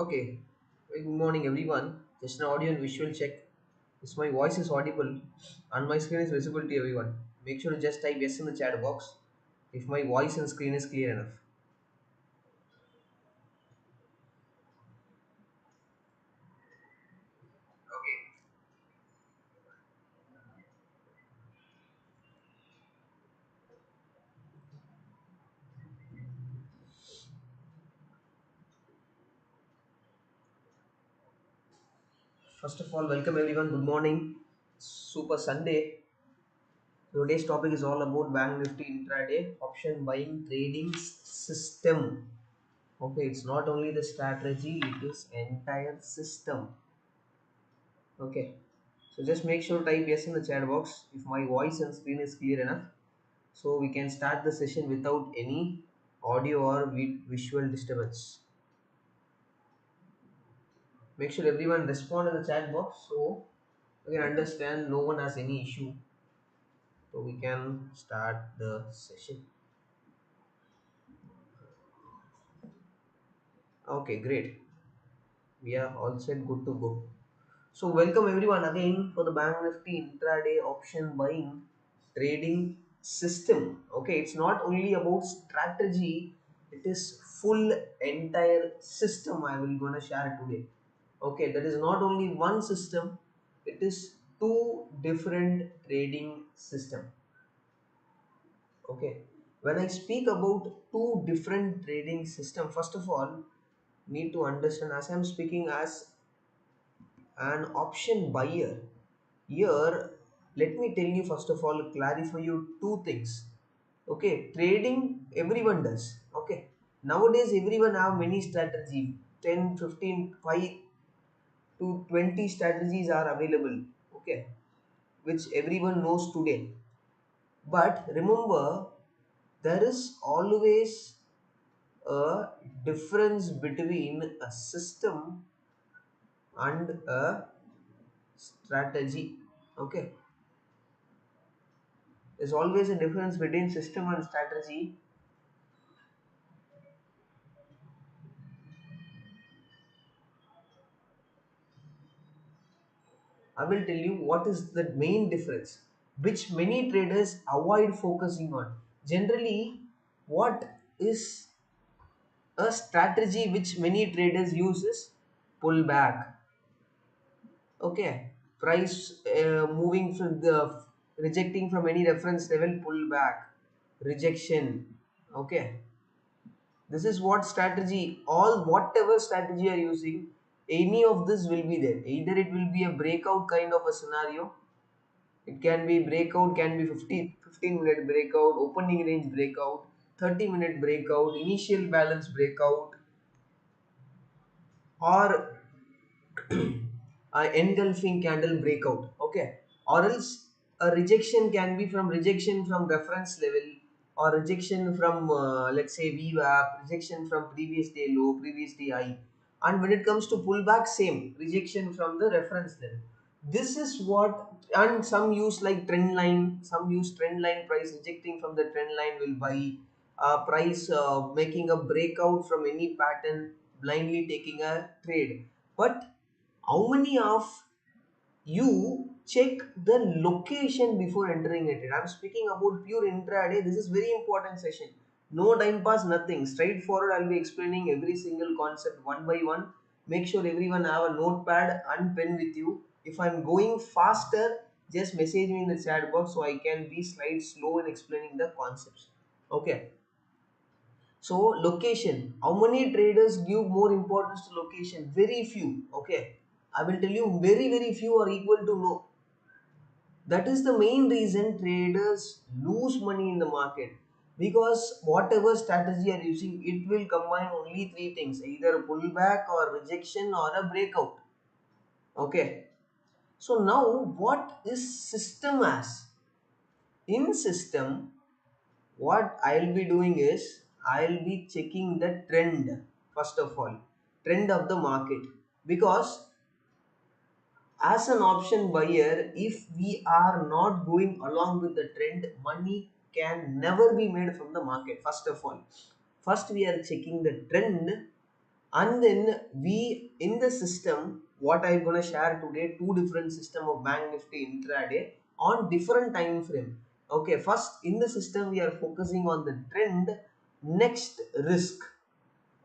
Okay. Good morning, everyone. Just an audio and visual check. Is my voice is audible and my screen is visible to everyone. Make sure to just type yes in the chat box if my voice and screen is clear enough. First of all, welcome everyone. Good morning. Super Sunday. Today's topic is all about Banknifty Intraday option buying trading system. Okay, it's not only the strategy; it is entire system. Okay, so just make sure to type yes in the chat box if my voice and screen is clear enough, so we can start the session without any audio or visual disturbance. Make sure everyone respond in the chat box so we can understand no one has any issue, so we can start the session. Okay, great. We are all set, good to go. So welcome everyone again for the Bank Nifty intraday option buying trading system. Okay, it's not only about strategy, it is full entire system I will gonna share today. Okay, that is not only one system, it is two different trading system. Okay, when I speak about two different trading system, first of all need to understand as I'm speaking as an option buyer. Here, let me tell you first of all, clarify you two things. Okay, trading everyone does. Okay, nowadays everyone have many strategy, 10, 15, 5 to 20 strategies are available. Okay, which everyone knows today. But remember, there is always a difference between a system and a strategy. Okay, there's always a difference between system and strategy. I will tell you what is the main difference which many traders avoid focusing on. Generally, what is a strategy which many traders use is pullback. Okay, price moving from the rejecting from any reference level, pullback, rejection. Okay, this is what strategy, all whatever strategy you are using, any of this will be there. Either it will be a breakout kind of a scenario. It can be breakout, can be 15-minute breakout, opening range breakout, 30-minute breakout, initial balance breakout, or a engulfing candle breakout. Okay, or else a rejection can be from rejection from reference level, or rejection from let's say VWAP, rejection from previous day low, previous day high. And when it comes to pullback, same rejection from the reference level. This is what, and some use like trend line, some use trend line, price rejecting from the trend line will buy, price making a breakout from any pattern, blindly taking a trade. But how many of you check the location before entering a trade? I'm speaking about pure intraday. This is very important session. No time pass, nothing. Straightforward. I'll be explaining every single concept one by one. Make sure everyone have a notepad and pen with you. If I'm going faster, just message me in the chat box so I can be slight slow in explaining the concepts. Okay. So location, how many traders give more importance to location? Very few. Okay, I will tell you, very few are equal to no. That is the main reason traders lose money in the market, because whatever strategy you are using, it will combine only three things: either a pullback or rejection or a breakout. Okay, so now what is system as? In system, what I'll be doing is I'll be checking the trend, first of all, trend of the market. Because as an option buyer, if we are not going along with the trend, money can never be made from the market. First of all, first we are checking the trend. And then we in the system, what I'm gonna share today, two different system of Bank Nifty intraday on different time frame. Okay, first in the system we are focusing on the trend, next risk.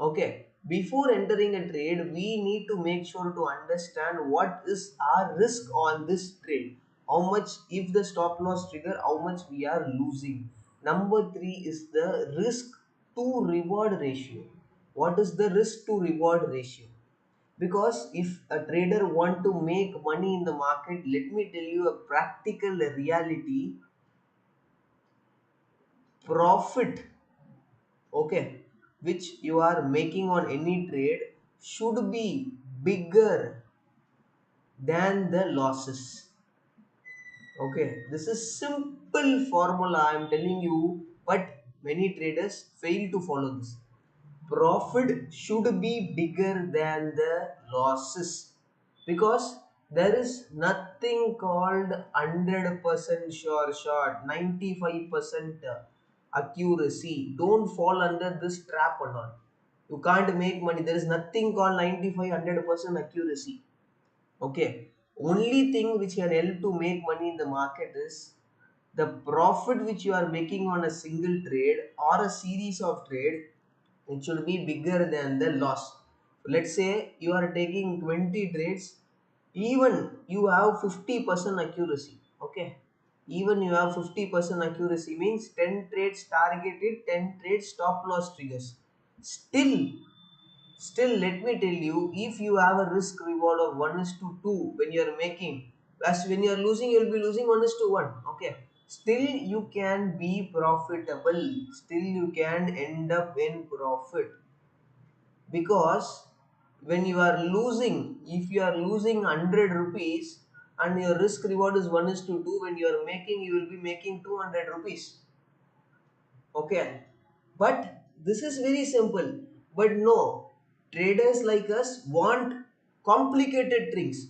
Okay, before entering a trade, we need to make sure to understand what is our risk on this trade. How much, if the stop loss trigger, how much we are losing. Number three is the risk to reward ratio. What is the risk to reward ratio? Because if a trader want to make money in the market, let me tell you a practical reality. Profit, okay, which you are making on any trade should be bigger than the losses. Okay, this is simple formula I am telling you, but many traders fail to follow this. Profit should be bigger than the losses, because there is nothing called 100% sure shot, 95% accuracy. Don't fall under this trap or not. You can't make money. There is nothing called 95 100% accuracy. Okay, only thing which can help to make money in the market is the profit which you are making on a single trade or a series of trade. It should be bigger than the loss. Let's say you are taking 20 trades, even you have 50% accuracy. Okay, even you have 50% accuracy means 10 trades targeted, 10 trades stop loss triggers. Still, let me tell you, if you have a risk reward of 1 is to 2 when you are making, as when you are losing, you will be losing 1 is to 1. Okay. Still, you can be profitable. Still, you can end up in profit. Because when you are losing, if you are losing 100 rupees and your risk reward is 1 is to 2, when you are making, you will be making 200 rupees. Okay, but this is very simple. But no, traders like us want complicated things.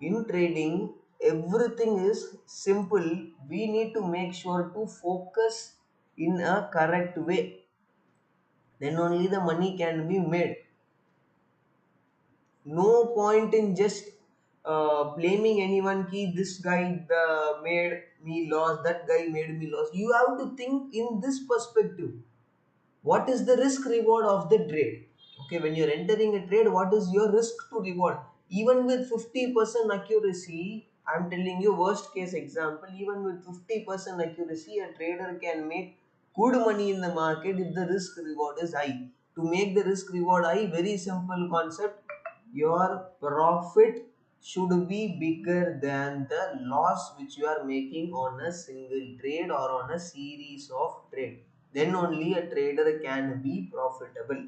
In trading, everything is simple. We need to make sure to focus in a correct way. Then only the money can be made. No point in just blaming anyone ki this guy made me loss, that guy made me loss. You have to think in this perspective. What is the risk reward of the trade? Okay, when you're entering a trade, what is your risk to reward? Even with 50% accuracy, I'm telling you worst case example, even with 50% accuracy, a trader can make good money in the market if the risk reward is high. To make the risk reward high, very simple concept, your profit should be bigger than the loss which you are making on a single trade or on a series of trade. Then only a trader can be profitable.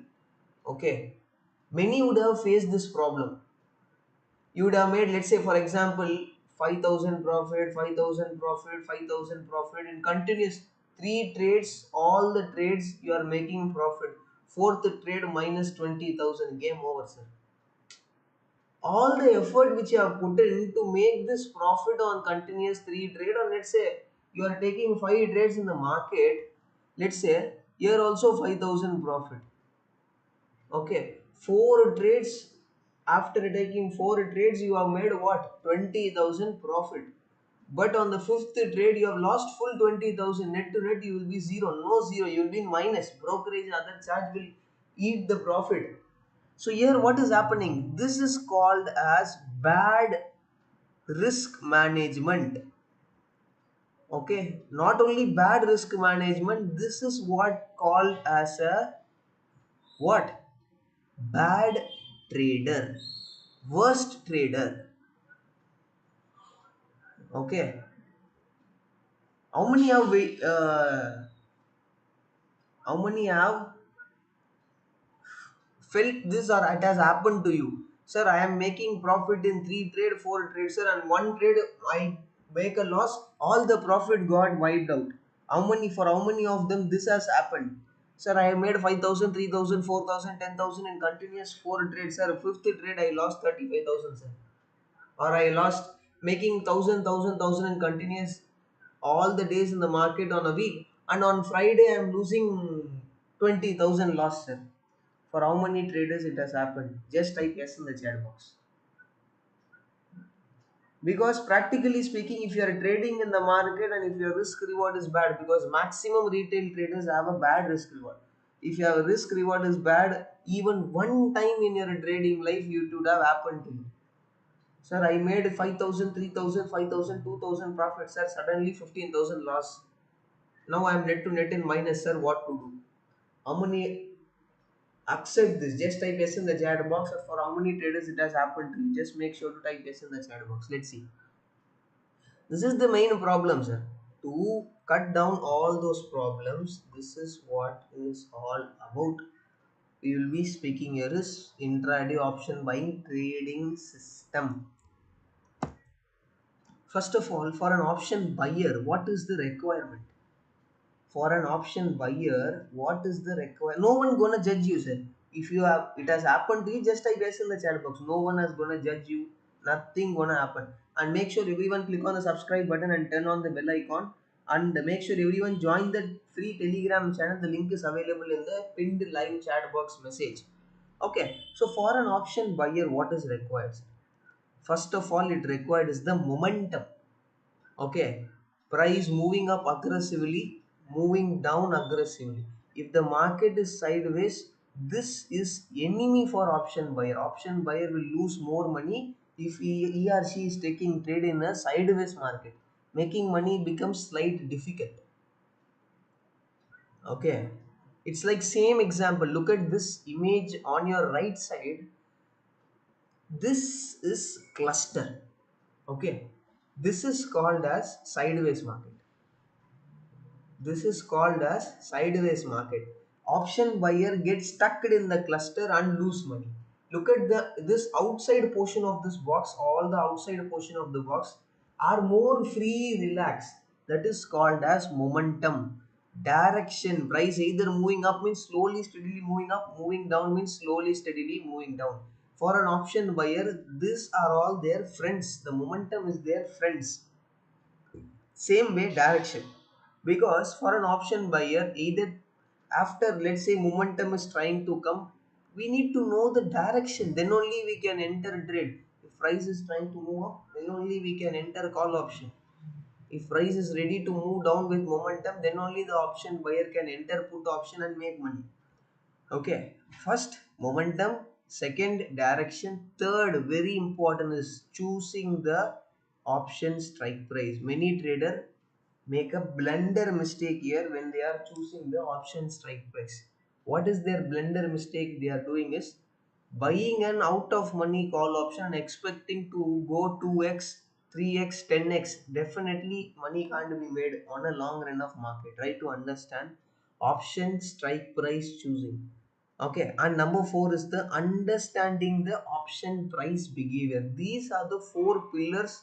Okay, many would have faced this problem. You would have made, let's say for example, 5,000 profit, 5,000 profit, 5,000 profit in continuous 3 trades. All the trades you are making profit. Fourth trade minus 20,000, game over, sir. All the effort which you have put in to make this profit on continuous 3 trade, or let's say you are taking 5 trades in the market, let's say here also 5,000 profit. Okay, 4 trades, after taking 4 trades you have made what, 20,000 profit. But on the fifth trade you have lost full 20,000. Net to net you will be zero. No zero, you will be in minus. Brokerage and other charge will eat the profit. So here what is happening? This is called as bad risk management. Okay, not only bad risk management, this is what called as a what? Bad trader, worst trader. Okay, how many have how many have felt this or it has happened to you? Sir, I am making profit in 3 trade, 4 trades, sir, and 1 trade I make a loss, all the profit got wiped out. How many, for how many of them this has happened? Sir, I have made 5,000, 3,000, 4,000, 10,000 in continuous 4 trades, sir. Fifth trade I lost 35,000, sir. Or I lost making 1,000 in continuous all the days in the market on a week, and on Friday I am losing 20,000 loss, sir. For how many traders it has happened? Just type yes in the chat box. Because practically speaking, if you are trading in the market and if your risk reward is bad, because maximum retail traders have a bad risk reward. If your risk reward is bad, even one time in your trading life, it would have happened to you. Sir, I made 5,000, 3,000, 5,000, 2,000 profit. Sir, suddenly 15,000 loss. Now I am net to net in minus, sir. What to do? How many accept this? Just type yes in the chat box. Or for how many traders it has happened to you? Just make sure to type yes in the chat box. Let's see. This is the main problem, sir. To cut down all those problems, this is what is all about. We will be speaking here is intraday option buying trading system. First of all, for an option buyer, what is the requirement? For an option buyer, what is the requirement? No one gonna judge you, sir. If you have it has happened to you, just type yes in the chat box. No one is gonna judge you. Nothing gonna happen. And make sure everyone click on the subscribe button and turn on the bell icon. And make sure everyone join the free Telegram channel. The link is available in the pinned live chat box message. Okay. So for an option buyer, what is required? First of all, it required is the momentum. Okay, price moving up aggressively, moving down aggressively. If the market is sideways, this is enemy for option buyer. Option buyer will lose more money if he or she is taking trade in a sideways market. Making money becomes slight difficult. Okay, it's like same example. Look at this image on your right side. This is cluster. Okay, this is called as sideways market. This is called as sideways market. Option buyer gets stuck in the cluster and lose money. Look at this outside portion of this box. All the outside portion of the box are more free, relaxed. That is called as momentum. Direction. Price either moving up means slowly, steadily moving up. Moving down means slowly, steadily moving down. For an option buyer, these are all their friends. The momentum is their friends. Same way direction, because for an option buyer, either after let's say momentum is trying to come, we need to know the direction, then only we can enter trade. If price is trying to move up, then only we can enter call option. If price is ready to move down with momentum, then only the option buyer can enter put option and make money. Okay, first momentum, second direction, third very important is choosing the option strike price. Many trader make a blunder mistake here when they are choosing the option strike price. What is their blunder mistake they are doing is buying an out of money call option and expecting to go 2x, 3x, 10x. Definitely money can't be made on a long run of market. Try to understand option strike price choosing. Okay, and number four is the understanding the option price behavior. These are the four pillars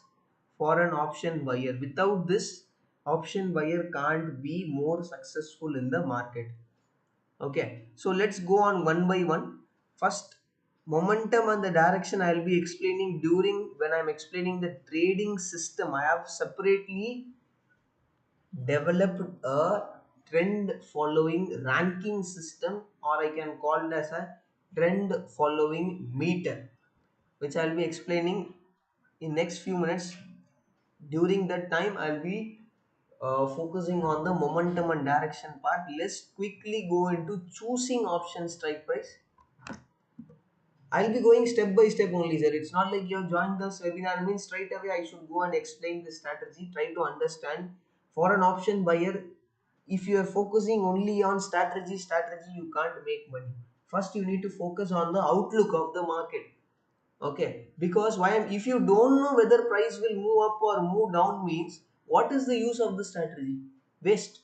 for an option buyer. Without this, option buyer can't be more successful in the market. Okay, so let's go on one by one. First, momentum and the direction I will be explaining during when I'm explaining the trading system. I have separately developed a trend following ranking system, or I can call it as a trend following meter, which I'll be explaining in next few minutes. During that time I'll be focusing on the momentum and direction part. Let's quickly go into choosing option strike price. I'll be going step by step only, sir. It's not like you have joined this webinar. I mean, straight away I should go and explain the strategy. Try to understand. For an option buyer, if you are focusing only on strategy, you can't make money. First, you need to focus on the outlook of the market. Okay, because why? If you don't know whether price will move up or move down, means what is the use of the strategy? Waste.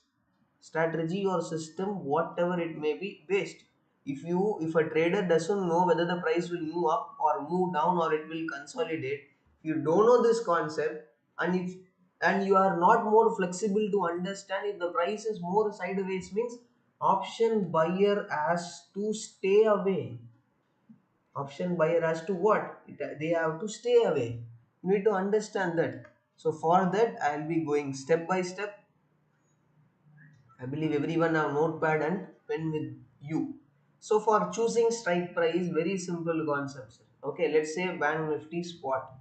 Strategy or system, whatever it may be, based. If a trader doesn't know whether the price will move up or move down or it will consolidate, if you don't know this concept, and you are not more flexible to understand, if the price is more sideways, means option buyer has to stay away. Option buyer has to what? They have to stay away. You need to understand that. So for that I'll be going step by step. I believe everyone have notepad and pen with you. So for choosing strike price, very simple concept, sir. Okay, let's say bank nifty spot.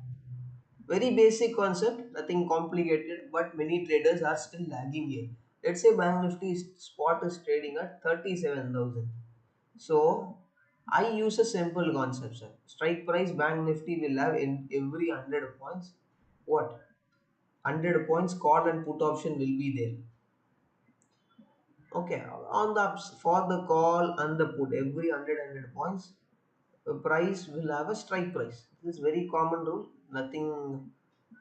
Very basic concept, nothing complicated, but many traders are still lagging here. Let's say bank nifty spot is trading at 37,000. So I use a simple concept, sir. Strike price bank nifty will have in every 100 points. What? 100 points call and put option will be there. Okay, on the for the call and the put, every 100 points, the price will have a strike price. This is very common rule, nothing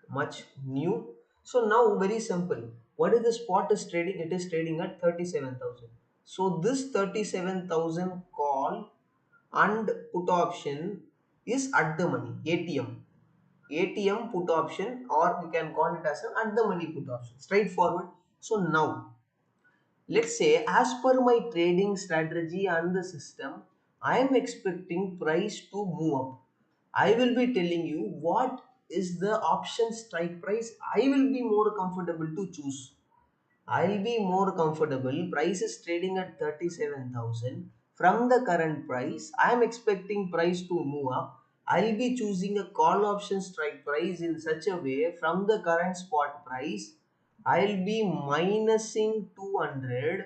much new. So now very simple. What is the spot is trading? It is trading at 37,000. So this 37,000 call and put option is at the money, ATM. ATM put option, or we can call it as an at the money put option. Straightforward. So now let's say, as per my trading strategy and the system, I am expecting price to move up. I will be telling you what is the option strike price I will be more comfortable to choose. I'll be more comfortable. Price is trading at 37,000. From the current price, I am expecting price to move up. I'll be choosing a call option strike price in such a way from the current spot price. I'll be minusing 200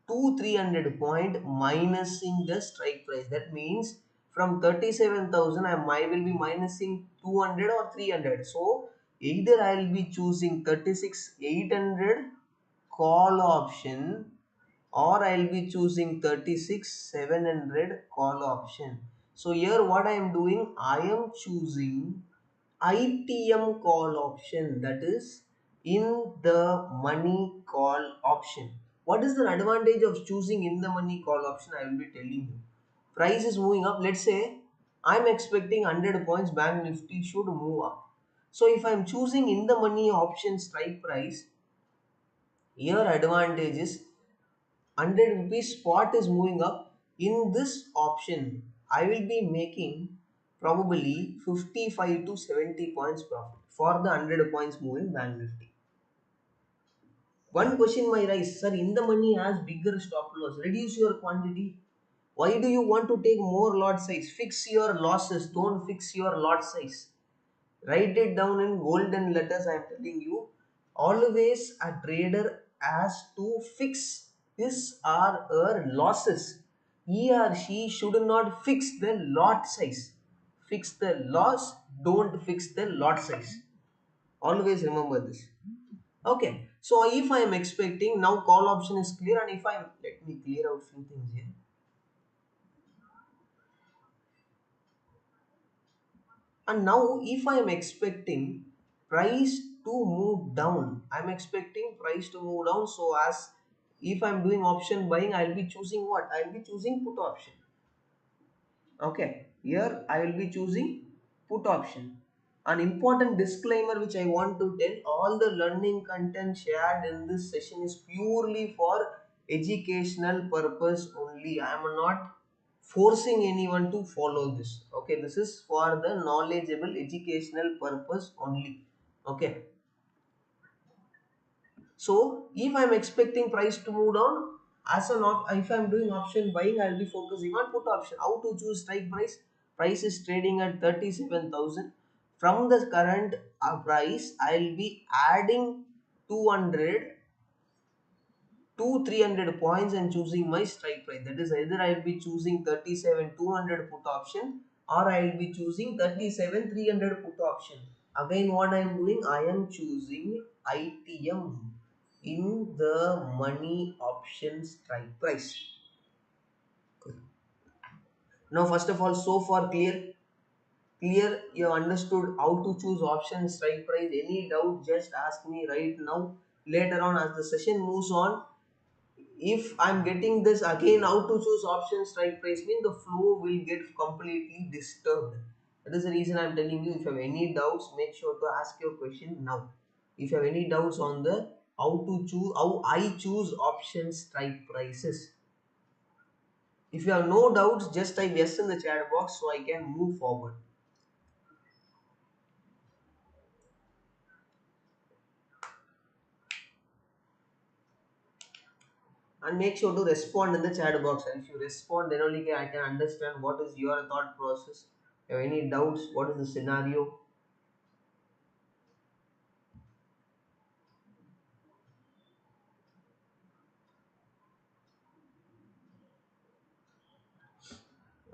to 300 point minusing the strike price. That means from 37,000 I will be minusing 200 or 300. So either I will be choosing 36,800 call option, or I'll be choosing 36,700 call option. So here what I am doing, I am choosing ITM call option, that is in the money call option. What is the advantage of choosing in the money call option? I will be telling you. Price is moving up. Let's say I'm expecting 100 points bank nifty should move up. So if I'm choosing in the money option strike price, here advantage is 100 rupees spot is moving up. In this option I will be making probably 55 to 70 points profit for the 100 points moving bank nifty. One question might rise, sir, in the money has bigger stop loss, reduce your quantity. Why do you want to take more lot size? Fix your losses, don't fix your lot size. Write it down in golden letters. I am telling you, always a trader has to fix his or her losses. He or she should not fix the lot size. Fix the loss, don't fix the lot size. Always remember this. Okay, so if I am expecting, now call option is clear, and if I am, let me clear out few things here. And now if I am expecting price to move down, I'm expecting price to move down. So as if I'm doing option buying, I'll be choosing what? I'll be choosing put option. Okay, here I will be choosing put option. An important disclaimer which I want to tell, all the learning content shared in this session is purely for educational purpose only. I am not forcing anyone to follow this. Okay, this is for the knowledgeable educational purpose only. Okay, so if I'm expecting price to move down, as an if I'm doing option buying, I'll be focusing on put option. How to choose strike price? Price is trading at 37,000. From the current price, I'll be adding 200 to 300 points and choosing my strike price. That is, either I'll be choosing 37,200 put option, or I'll be choosing 37,300 put option. Again, what I am doing, I am choosing ITM in the money option strike price. Now, first of all, so far clear, you have understood how to choose option strike price. Any doubt, just ask me right now. Later on, as the session moves on, if I'm getting this again, how to choose option strike price, means the flow will get completely disturbed. That is the reason I'm telling you, if you have any doubts, make sure to ask your question now. If you have any doubts on the how I choose option strike prices, if you have no doubts, just type yes in the chat box so I can move forward. and make sure to respond in the chat box. And if you respond, then only I can understand what is your thought process. If you have any doubts, what is the scenario?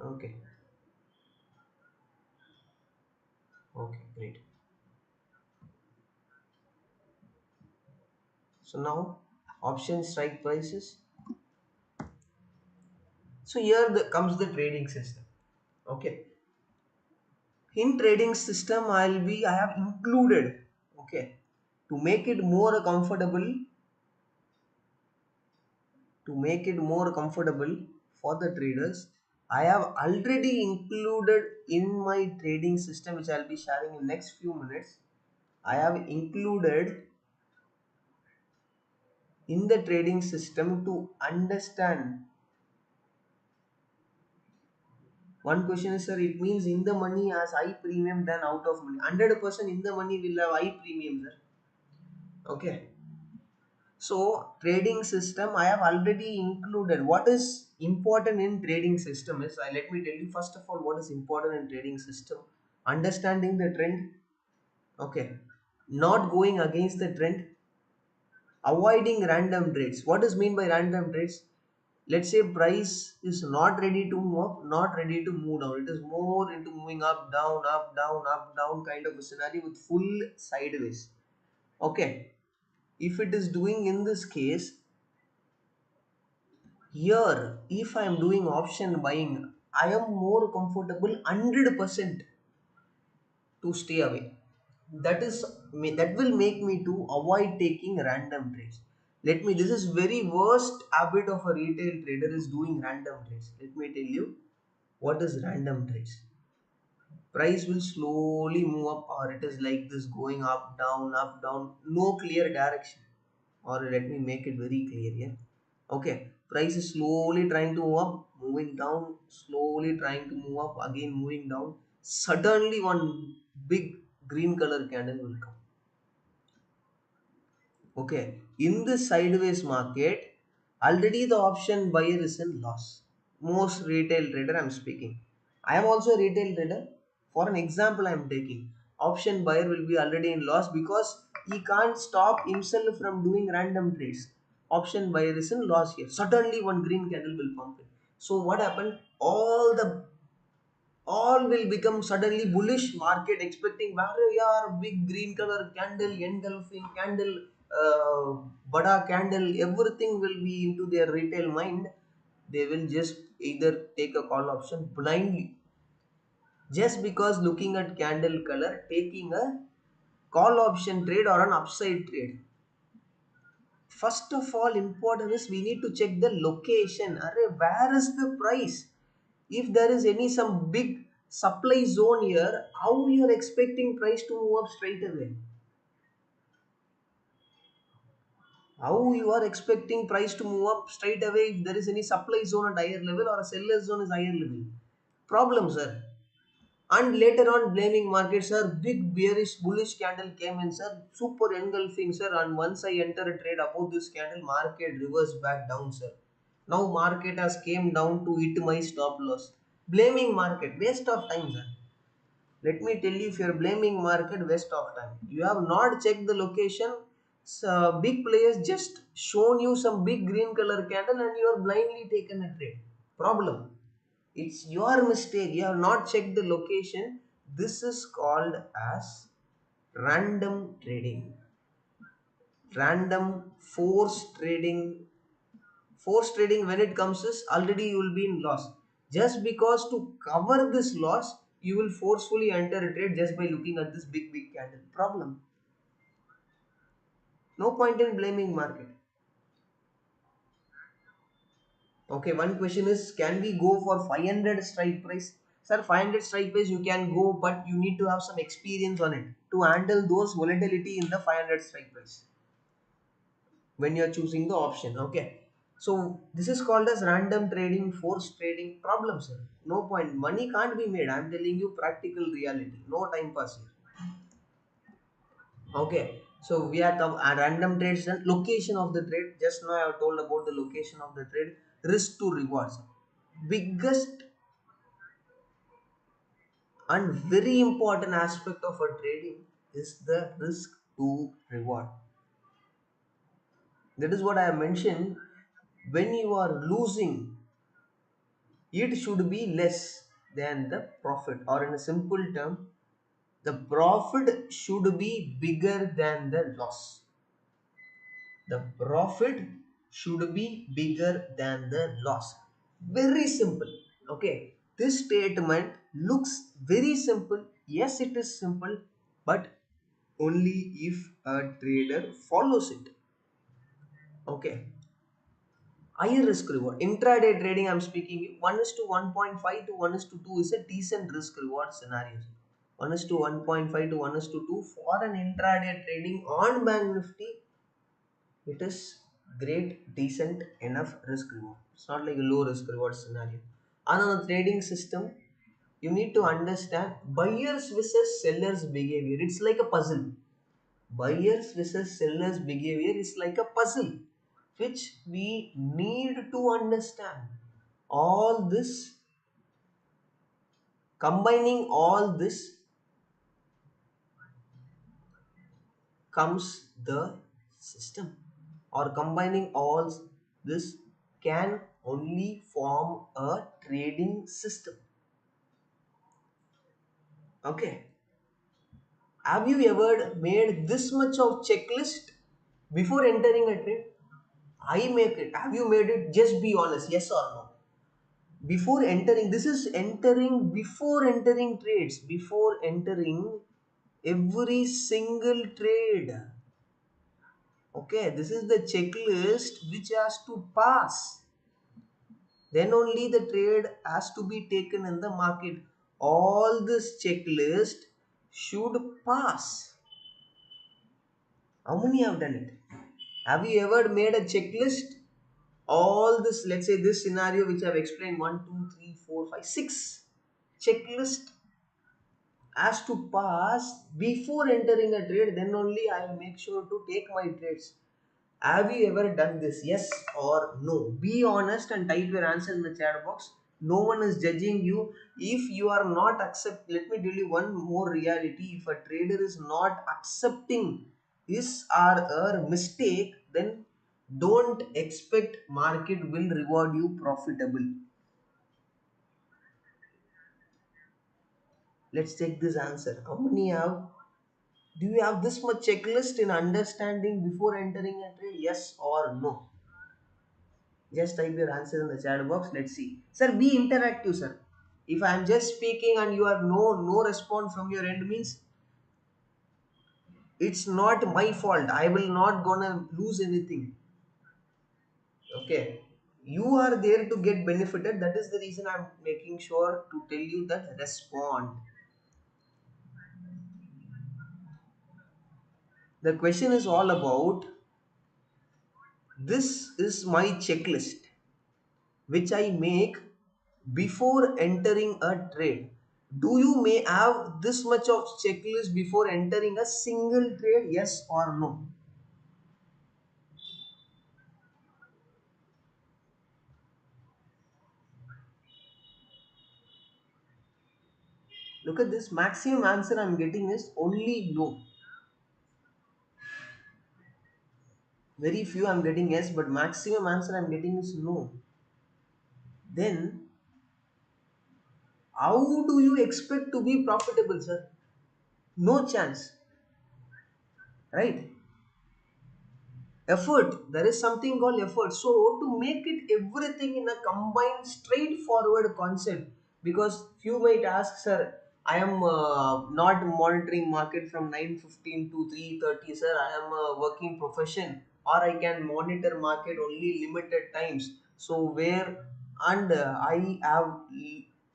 Okay, okay, great. So now option strike prices. So here comes the trading system. Okay, in trading system I have included, okay, to make it more comfortable, for the traders, I have already included in my trading system, which I'll be sharing in next few minutes. I have included in the trading system to understand. One question is, sir, it means in the money has high premium than out of money. 100% in the money will have high premium, sir. Okay. So trading system I have already included. What is important in trading system is, let me tell you first of all what is important in trading system. Understanding the trend. Okay. Not going against the trend. Avoiding random trades. What is mean by random trades? Let's say price is not ready to move up, not ready to move down. It is more into moving up, down, up, down, up, down kind of a scenario with full sideways. Okay. If it is doing in this case, here, if I am doing option buying, I am more comfortable 100% to stay away. That will make me to avoid taking random trades. This is very worst habit of a retail trader is doing random trades. Let me tell you what is random trades. Price will slowly move up, or it is like this going up, down, no clear direction. Or let me make it very clear here. Okay, price is slowly trying to move up, moving down, slowly trying to move up, again moving down. Suddenly, one big green color candle will come. Okay, in this sideways market, already the option buyer is in loss. Most retail trader I'm speaking. I am also a retail trader. For an example, I am taking option buyer will be already in loss because he can't stop himself from doing random trades. Option buyer is in loss here. Suddenly, one green candle will pump in. So what happened? All will become suddenly bullish market, expecting very yeah, big green color candle, engulfing candle, uh, bada candle, everything will be into their retail mind. They will just either take a call option blindly, just because looking at candle color, taking a call option trade or an upside trade. First of all, important is we need to check the location. Array, where is the price? If there is any some big supply zone here, how you are expecting price to move up straight away? How you are expecting price to move up straight away if there is any supply zone at higher level or a seller zone is higher level? Problem, sir. And later on, blaming market, sir. Big bearish bullish candle came in, sir. Super engulfing, sir. And once I enter a trade above this candle, market reversed back down, sir. Now market has came down to hit my stop loss. Blaming market, waste of time, sir. Let me tell you, if you are blaming market, waste of time. You have not checked the location. So big players just shown you some big green color candle and you are blindly taken a trade. Problem. It's your mistake. You have not checked the location. This is called as random trading. Random force trading. Force trading, when it comes is already you will be in loss. Just because to cover this loss, you will forcefully enter a trade just by looking at this big candle. Problem. No point in blaming market. Okay, one question is, can we go for 500 strike price? Sir, 500 strike price you can go, but you need to have some experience on it to handle those volatility in the 500 strike price when you are choosing the option. Okay. So this is called as random trading, force trading. Problem, sir. No point. Money can't be made. I'm telling you practical reality. No time pass here. Okay. So we are random trades and location of the trade. Just now I have told about the location of the trade. Risk to rewards. Biggest and very important aspect of a trading is the risk to reward. That is what I have mentioned. When you are losing, it should be less than the profit, or in a simple term, the profit should be bigger than the loss. The profit should be bigger than the loss. Very simple. Okay, this statement looks very simple. Yes, it is simple, but only if a trader follows it. Okay, higher risk reward. Intraday trading, I'm speaking, 1 is to 1.5 to 1 is to 2 is a decent risk reward scenario. 1 is to 1.5 to 1 is to 2 for an intraday trading on Bank Nifty, it is great, decent enough risk reward. It's not like a low risk reward scenario. And on a trading system, you need to understand buyers versus sellers behavior. It's like a puzzle. Buyers versus sellers behavior is like a puzzle which we need to understand. All this, combining all this, comes the system, or combining all this can only form a trading system. Okay, have you ever made this much of checklist before entering a trade? I make it. Have you made it? Just be honest, yes or no. Before entering, this is entering, before entering trades, before entering every single trade. Okay, this is the checklist which has to pass. Then only the trade has to be taken in the market. All this checklist should pass. How many have done it? Have you ever made a checklist? All this, let's say this scenario which I've explained, 1, 2, 3, 4, 5, 6 checklist has to pass before entering a trade. Then only I will make sure to take my trades. Have you ever done this? Yes or no? Be honest and type your answer in the chat box. No one is judging you. If you are not accept, let me tell you one more reality. If a trader is not accepting his or her mistake, then don't expect market will reward you profitable. Let's take this answer. How many have? Do you have this much checklist in understanding before entering a trade? Yes or no? Just type your answer in the chat box. Let's see. Sir, be interactive, sir. If I am just speaking and you have no response from your end, means it's not my fault. I will not gonna lose anything. Okay. You are there to get benefited. That is the reason I'm making sure to tell you that respond. The question is all about, this is my checklist which I make before entering a trade. Do you may have this much of checklist before entering a single trade? Yes or no? Look at this, maximum answer I'm getting is only no. Very few I'm getting yes, but maximum answer I'm getting is no. Then how do you expect to be profitable, sir? No chance, right? Effort, there is something called effort. So to make it everything in a combined straightforward concept, because few might ask, sir, I am not monitoring market from 9:15 to 3:30, sir, I am a working profession, or I can monitor market only limited times. So where, and I have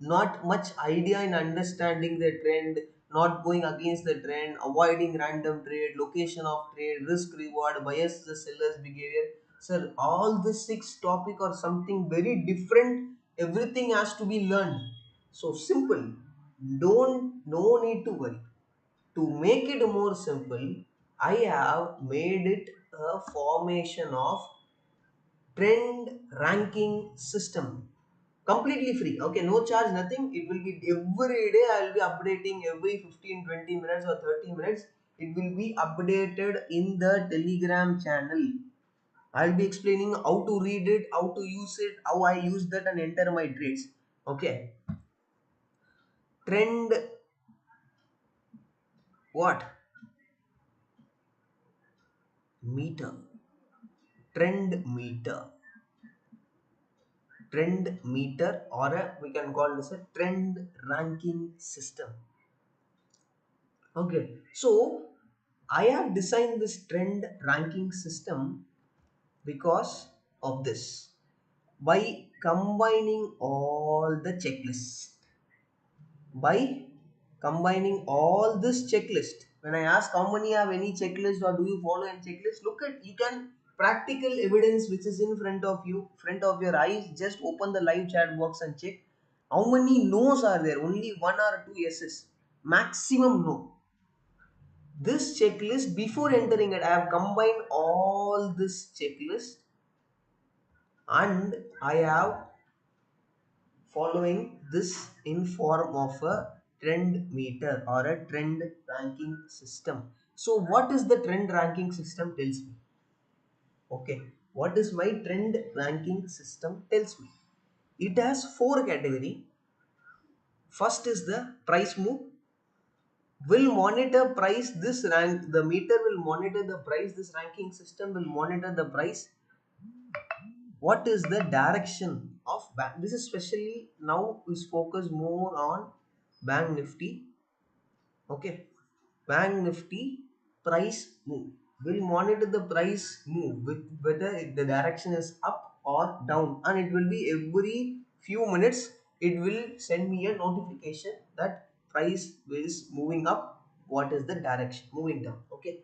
not much idea in understanding the trend, not going against the trend, avoiding random trade, location of trade, risk reward, bias the seller's behavior. Sir, all the six topic or something very different. Everything has to be learned. So simple. Don't, no need to worry. To make it more simple, I have made it a formation of trend ranking system, completely free. Okay, no charge, nothing. It will be every day. I will be updating every 15-20 minutes or 30 minutes. It will be updated in the Telegram channel. I'll be explaining how to read it, how to use it, how I use that and enter my trades. Okay, trend, what, meter, trend meter, trend meter, or we can call this a trend ranking system. Okay, so I have designed this trend ranking system because of this. By combining all the checklists, by combining all this checklist, when I ask how many have any checklist or do you follow any checklist, look at, you can practical evidence which is in front of you, front of your eyes. Just open the live chat box and check how many no's are there. Only one or two yeses, maximum no. This checklist, before entering it, I have combined all this checklist and I have following this in form of a trend meter or a trend ranking system. So what is the trend ranking system tells me? Okay, what is my trend ranking system tells me? It has four category. First is the price move. Will monitor price, this rank, the meter will monitor the price, this ranking system will monitor the price. What is the direction of bank? This is especially now is focused more on bank nifty. Okay, bank nifty price move will monitor the price move with whether the direction is up or down, and it will be every few minutes it will send me a notification that price is moving up, what is the direction moving down. Okay,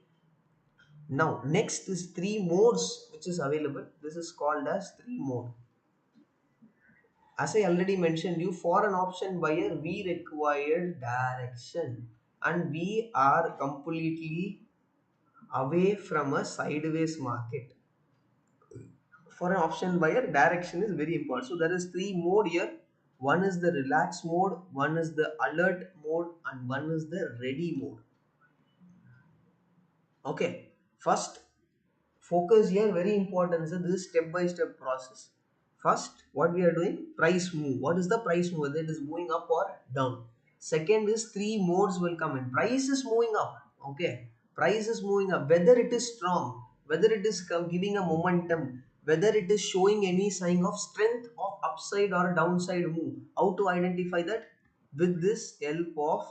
now next is three modes which is available. This is called as three mode. As I already mentioned you, for an option buyer we require direction, and we are completely away from a sideways market. For an option buyer, direction is very important. So there is three mode here. One is the relax mode, one is the alert mode, and one is the ready mode. Okay, first focus here, very important. So this is step by step process. First, what we are doing, price move. What is the price move? Whether it is moving up or down. Second is three modes will come in. Price is moving up. Okay, price is moving up. Whether it is strong, whether it is giving a momentum, whether it is showing any sign of strength of upside or downside move. How to identify that? With this help of,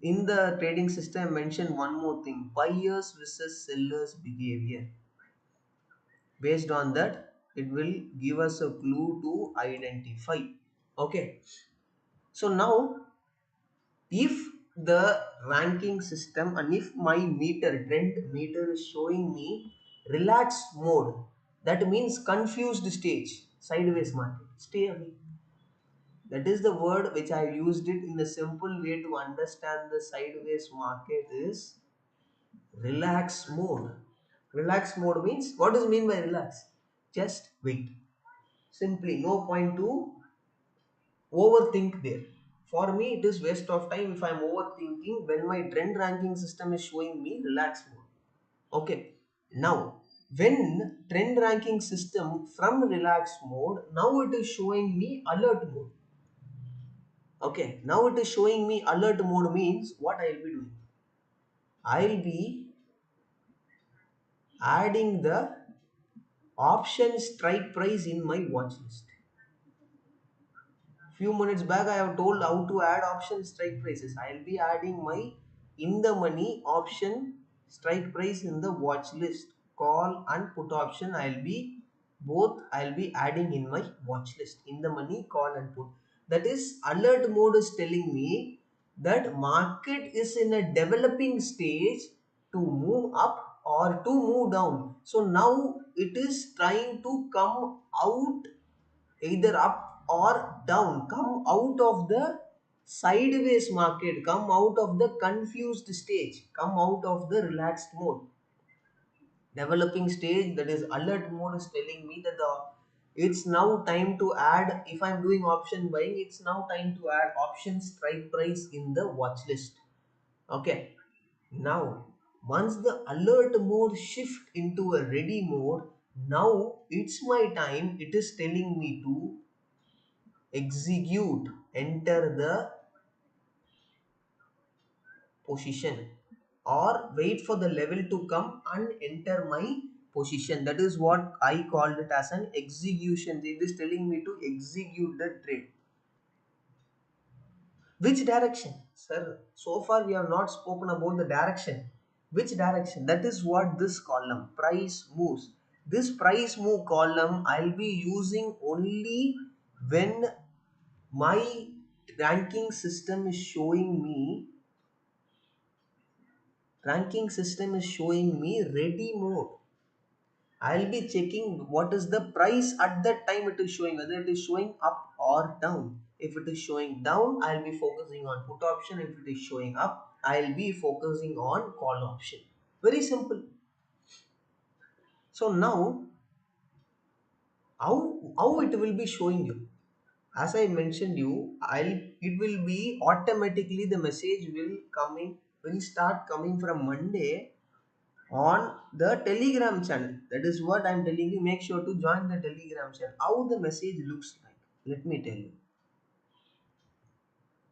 in the trading system, mention one more thing, buyers versus sellers behavior. Based on that, it will give us a clue to identify. Okay, so now if the ranking system and if my meter, trend meter, is showing me relaxed mode, that means confused stage, sideways market, stay away. That is the word which I used it in a simple way to understand the sideways market is relax mode. Relax mode means, what does it mean by relax? Just wait. Simply, no point to overthink there. For me, it is waste of time if I am overthinking when my trend ranking system is showing me relax mode. Okay. Now, when trend ranking system from relax mode, now it is showing me alert mode. Okay. Now it is showing me alert mode means what I will be doing? I will be adding the option strike price in my watch list. Few minutes back I have told how to add option strike prices. I'll be adding my in the money option strike price in the watch list. Call and put option, I'll be adding in my watch list, in the money, call and put. That is, alert mode is telling me that market is in a developing stage to move up or to move down. So now it is trying to come out, either up or down, come out of the sideways market, come out of the confused stage, come out of the relaxed mode. Developing stage, that is alert mode, is telling me that it's now time to add. If I'm doing option buying, it's now time to add option strike price in the watch list. Okay, now once the alert mode shift into a ready mode, now it's my time. It is telling me to execute, enter the position, or wait for the level to come and enter my position. That is what I called it as an execution. It is telling me to execute the trade. Which direction, sir? So far we have not spoken about the direction. Which direction? That is what this column, price moves. This price move column I'll be using only when my ranking system is showing me ready mode. I'll be checking what is the price at that time it is showing, whether it is showing up or down. If it is showing down, I'll be focusing on put option. If it is showing up, I'll be focusing on call option. Very simple. So now, how it will be showing you? As I mentioned you, it will be automatically, the message will start coming from Monday on the Telegram channel. That is what I'm telling you. Make sure to join the Telegram channel. How the message looks like, let me tell you.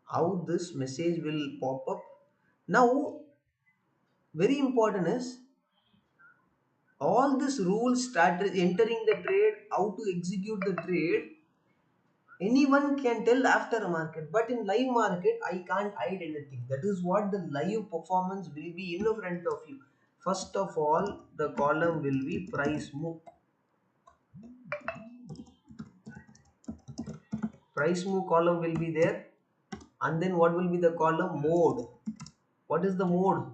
How this message will pop up. Now, very important is all this rules started entering the trade, how to execute the trade. Anyone can tell after a market, but in live market, I can't hide anything. That is what the live performance will be in the front of you. First of all, the column will be price move. Price move column will be there, and then what will be the column? Mode. What is the mode?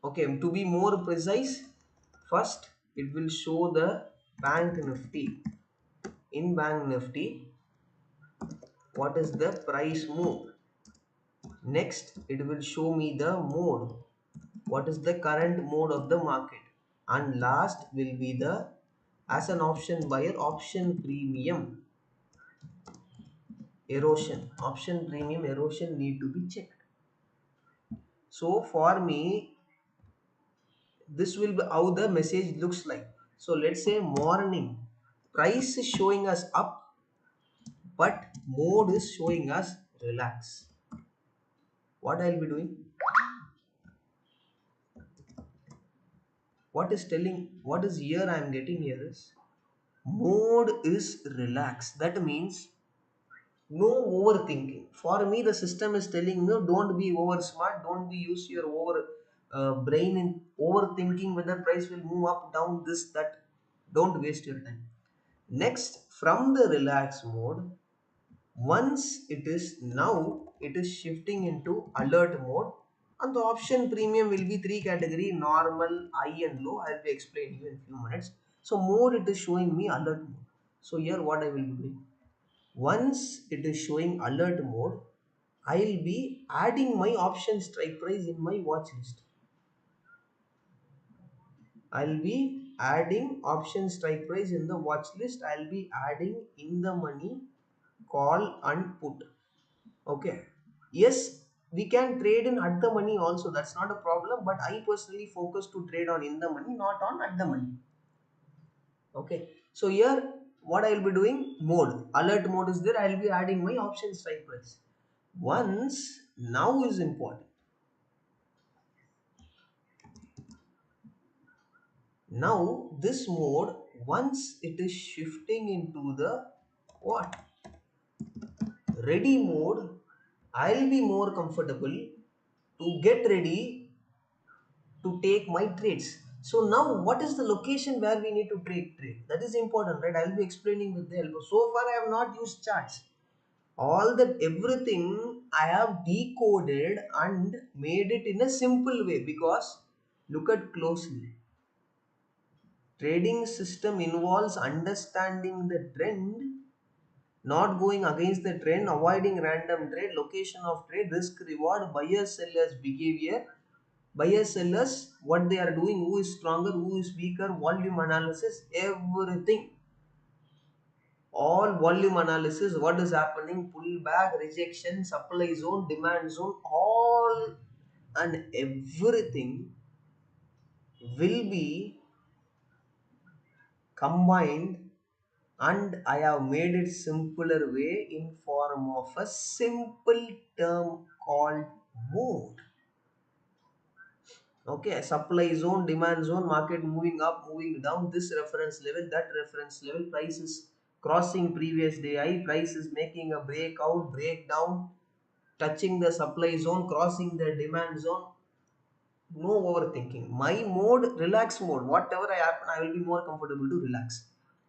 Okay, to be more precise, first it will show the Banknifty. In Banknifty, what is the price move? Next it will show me the mode. What is the current mode of the market? And last will be the, as an option buyer, option premium erosion. Option premium erosion need to be checked. So for me, this will be how the message looks like. So let's say morning, price is showing us up, but mode is showing us relax. What I'll be doing? What is here I am getting here is mode is relax. That means no overthinking. For me, the system is telling me don't be over smart, don't be use your over brain in overthinking whether price will move up, down, this, that. Don't waste your time. Next, from the relax mode, once it is shifting into alert mode, and the option premium will be three category: normal, high and low. I'll be explaining you in few minutes. So mode, it is showing me alert mode. So here what I will be doing, once it is showing alert mode, I'll be adding my option strike price in my watch list. I'll be adding option strike price in the watch list. I'll be adding in the money, call and put. Okay. Yes, we can trade in at the money also. That's not a problem. But I personally focus to trade on in the money, not on at the money. Okay. So here, what I will be doing? Mode. Alert mode is there. I will be adding my option strike price. Once, now is important. Now this mode, once it is shifting into the what? Ready mode, I'll be more comfortable to get ready to take my trades. So now what is the location where we need to take trade? That is important, right? I'll be explaining with the help. So far I have not used charts. All that, everything I have decoded and made it in a simple way, because look at closely. Trading system involves understanding the trend not going against the trend, avoiding random trade, location of trade, risk reward, buyers sellers behavior, buyers sellers what they are doing, who is stronger, who is weaker, volume analysis, everything, all volume analysis, what is happening, pullback, rejection, supply zone, demand zone, all and everything will be combined, and I have made it simpler way in form of a simple term called mood. Okay, supply zone, demand zone, market moving up, moving down, this reference level, that reference level, price is crossing previous day high, price is making a breakout, breakdown, touching the supply zone, crossing the demand zone. No overthinking. My mode, relax mode, whatever I happen, I will be more comfortable to relax.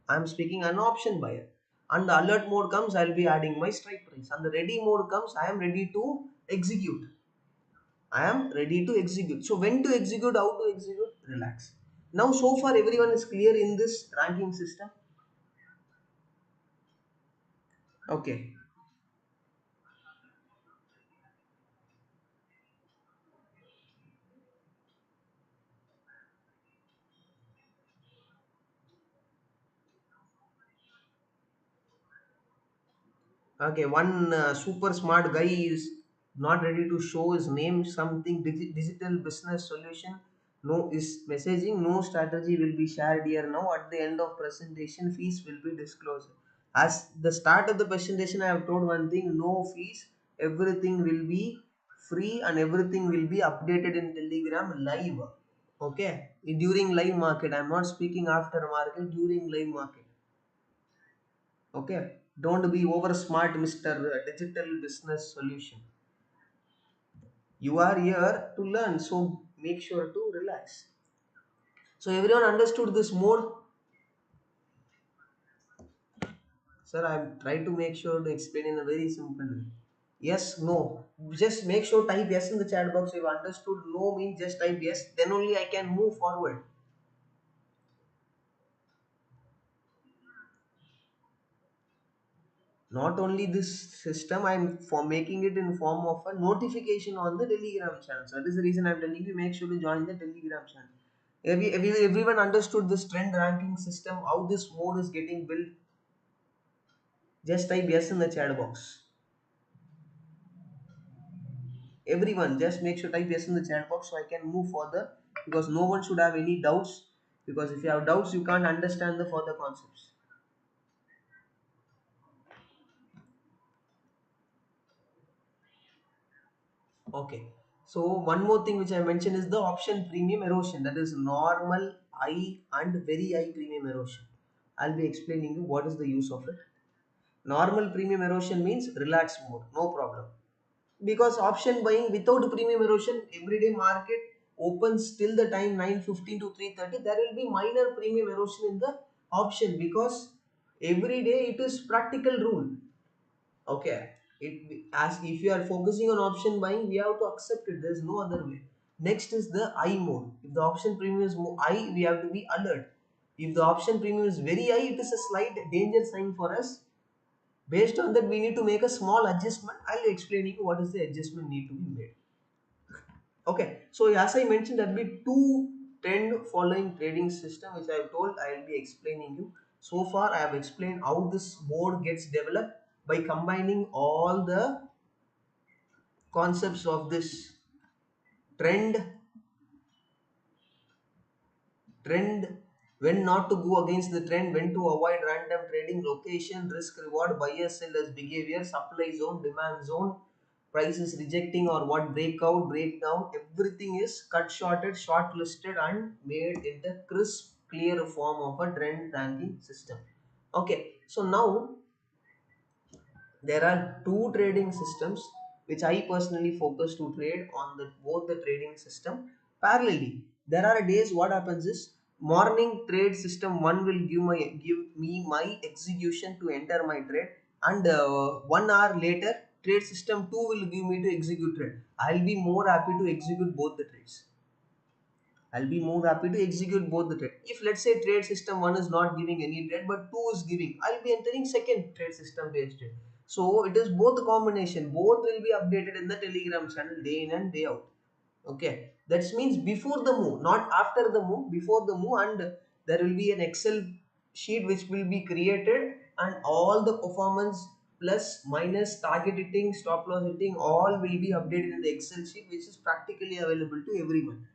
I am speaking an option buyer. And the alert mode comes, I will be adding my strike price. And the ready mode comes, I am ready to execute. I am ready to execute. So when to execute, how to execute, relax. Now so far everyone is clear in this ranking system. Okay. Okay, one super smart guy is not ready to show his name. Something digital business solution. No is messaging. No strategy will be shared here now. At the end of presentation, fees will be disclosed. As the start of the presentation, I have told one thing: no fees. Everything will be free and everything will be updated in Telegram live. Okay, during live market. I am not speaking after market. During live market. Okay, don't be over smart, Mr. Digital Business Solution. You are here to learn, so make sure to relax. So everyone understood this mode? Sir, I'm trying to make sure to explain in a very simple way. Yes, no. Just make sure type yes in the chat box. If you understood no means just type yes. Then only I can move forward. Not only this system, I'm for making it in form of a notification on the Telegram channel. So that is the reason I'm telling you, make sure to join the Telegram channel. Everyone understood this trend ranking system, how this mode is getting built? Just type yes in the chat box. Everyone just make sure type yes in the chat box so I can move further, because no one should have any doubts, because if you have doubts you can't understand the further concepts. Okay, so one more thing which I mentioned is the option premium erosion, that is normal, high and very high premium erosion. I'll be explaining you what is the use of it. Normal premium erosion means relax mode, no problem. Because option buying without premium erosion, everyday market opens till the time 9:15 to 3:30, there will be minor premium erosion in the option, because every day it is practical rule. Okay, it as if you are focusing on option buying, we have to accept it. There is no other way. Next is the I mode. If the option premium is high, we have to be alert. If the option premium is very high, it is a slight danger sign for us. Based on that, we need to make a small adjustment. I'll explain you what is the adjustment need to be made. Okay, so as I mentioned, there will be two trend following trading system which I have told I will be explaining you. So far, I have explained how this mode gets developed by combining all the concepts of this trend, trend, when not to go against the trend, when to avoid random trading, location, risk reward, buyer sellers behavior, supply zone, demand zone, prices rejecting or what, breakout, breakdown, everything is cut shorted, shortlisted and made in the crisp clear form of a trend ranking system. Okay, so now there are two trading systems which I personally focus to trade on the both the trading system parallelly. There are days what happens is morning trade system one will give me my execution to enter my trade, and 1 hour later trade system two will give me to execute trade. I'll be more happy to execute both the trades. I'll be more happy to execute both the trade. If let's say trade system 1 is not giving any trade but 2 is giving, I'll be entering second trade system based trade. So it is both combination. Both will be updated in the Telegram channel day in and day out. Okay, that means before the move, not after the move, before the move, and there will be an Excel sheet which will be created, and all the performance plus minus target hitting, stop loss hitting, all will be updated in the Excel sheet which is practically available to everyone.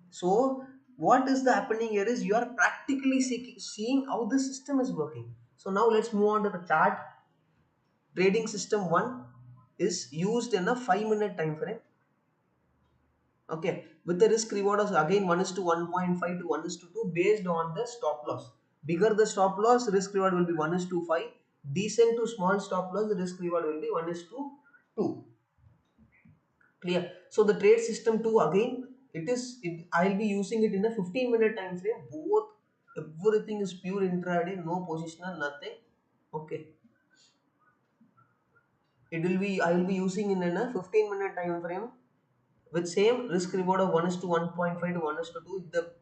So what is the happening here is you are practically seeing how the system is working. So now let's move on to the chart. Trading system 1 is used in a 5-minute time frame. Okay, with the risk reward of again 1 is to 1.5 to 1 is to 2 based on the stop loss. Bigger the stop loss, risk reward will be 1 is to 5. Decent to small stop loss, the risk reward will be 1 is to 2. Clear? So the trade system 2 again, I'll be using it in a 15-minute time frame. Both everything is pure intraday, no positional, nothing. Okay. I will be using in a 15-minute time frame with same risk reward of 1 is to 1.5 to 1 is to 2. If the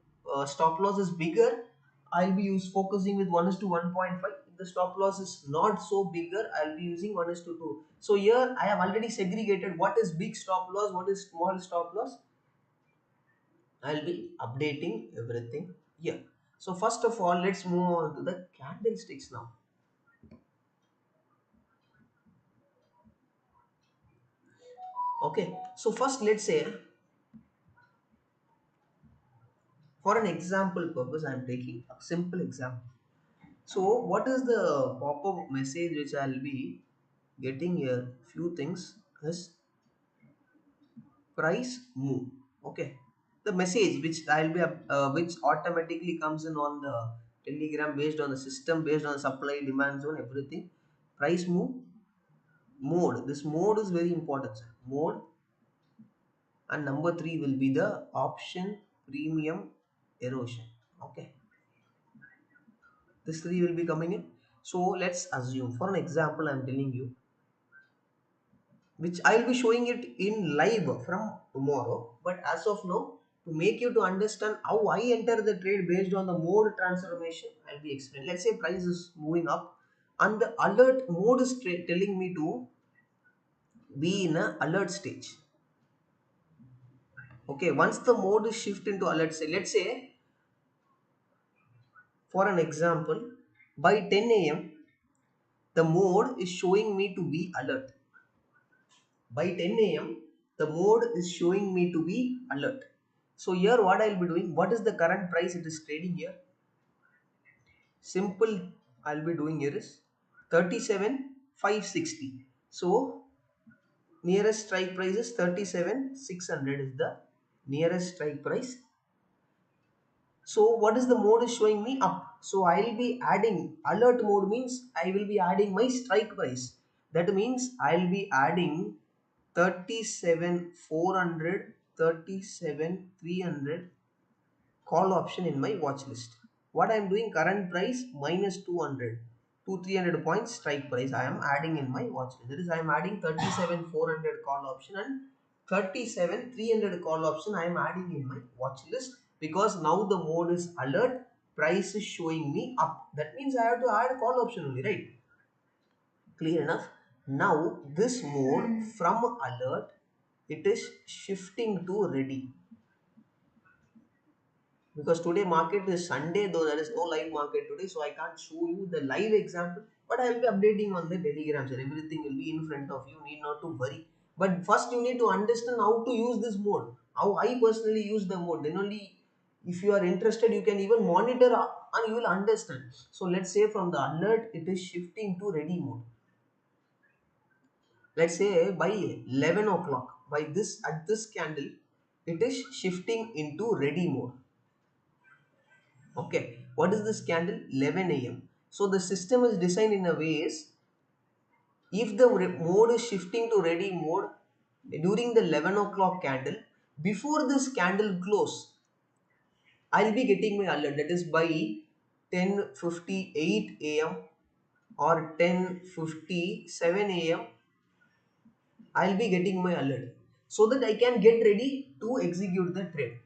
stop loss is bigger, I'll be focusing with 1 is to 1.5. If the stop loss is not so bigger, I'll be using 1 is to 2. So here I have already segregated what is big stop loss, what is small stop loss. I'll be updating everything here. So first of all, let's move on to the candlesticks now. Okay, so first let's say for an example purpose, I'm taking a simple example. So what is the pop-up message which I'll be getting here? Few things is price move. Okay, the message which I'll be which automatically comes in on the Telegram based on the system, based on supply demand zone, everything. Price move mode. This mode is very important, sir. Mode, and number 3 will be the option premium erosion. Okay, this 3 will be coming in. So let's assume for an example I'm telling you, which I'll be showing it in live from tomorrow. But as of now, to make you to understand how I enter the trade based on the mode transformation, I'll be explaining. Let's say price is moving up and the alert mode is telling me to be in a alert stage. Okay, once the mode is shift into alert, say let's say for an example, by 10 a.m. the mode is showing me to be alert. By 10 a.m. the mode is showing me to be alert. So here what I'll be doing, what is the current price it is trading here? Simple, I'll be doing here is 37,560. So nearest strike price is 37,600 is the nearest strike price. So what is the mode is showing me up. So I'll be adding alert mode means I will be adding my strike price. That means I'll be adding 37,400, 37,300 call option in my watch list. What I am doing, current price minus 200 to 300 points strike price I am adding in my watch list. That is I am adding 37,400 call option and 37,300 call option I am adding in my watch list, because now the mode is alert, price is showing me up. That means I have to add call option only, right? Clear enough? Now this mode from alert, it is shifting to ready, because today market is Sunday, though there is no live market today, so I can't show you the live example, but I will be updating on the Telegram, sir. Everything will be in front of you, need not to worry. But first you need to understand how to use this mode, how I personally use the mode. Then only, if you are interested, you can even monitor and you will understand. So let's say from the alert it is shifting to ready mode. Let's say by 11 o'clock, by this at this candle, it is shifting into ready mode. Okay, what is this candle? 11 a.m. So the system is designed in a ways, if the mode is shifting to ready mode during the 11 o'clock candle, before this candle close, I'll be getting my alert. That is by 10:58 a.m. or 10:57 a.m. I'll be getting my alert, so that I can get ready to execute the trade.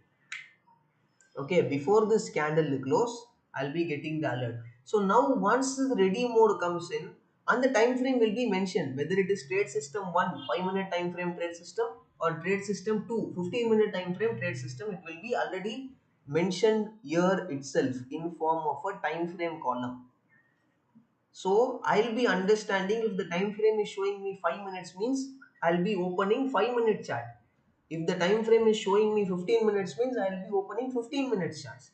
Okay, before this candle close, I'll be getting the alert. So now once the ready mode comes in, and the time frame will be mentioned whether it is trade system 1 5-minute time frame trade system, or trade system 2 15-minute time frame trade system. It will be already mentioned here itself in form of a time frame column. So I'll be understanding if the time frame is showing me 5 minutes means I'll be opening 5-minute chart. If the time frame is showing me 15 minutes means I'll be opening 15 minutes charts.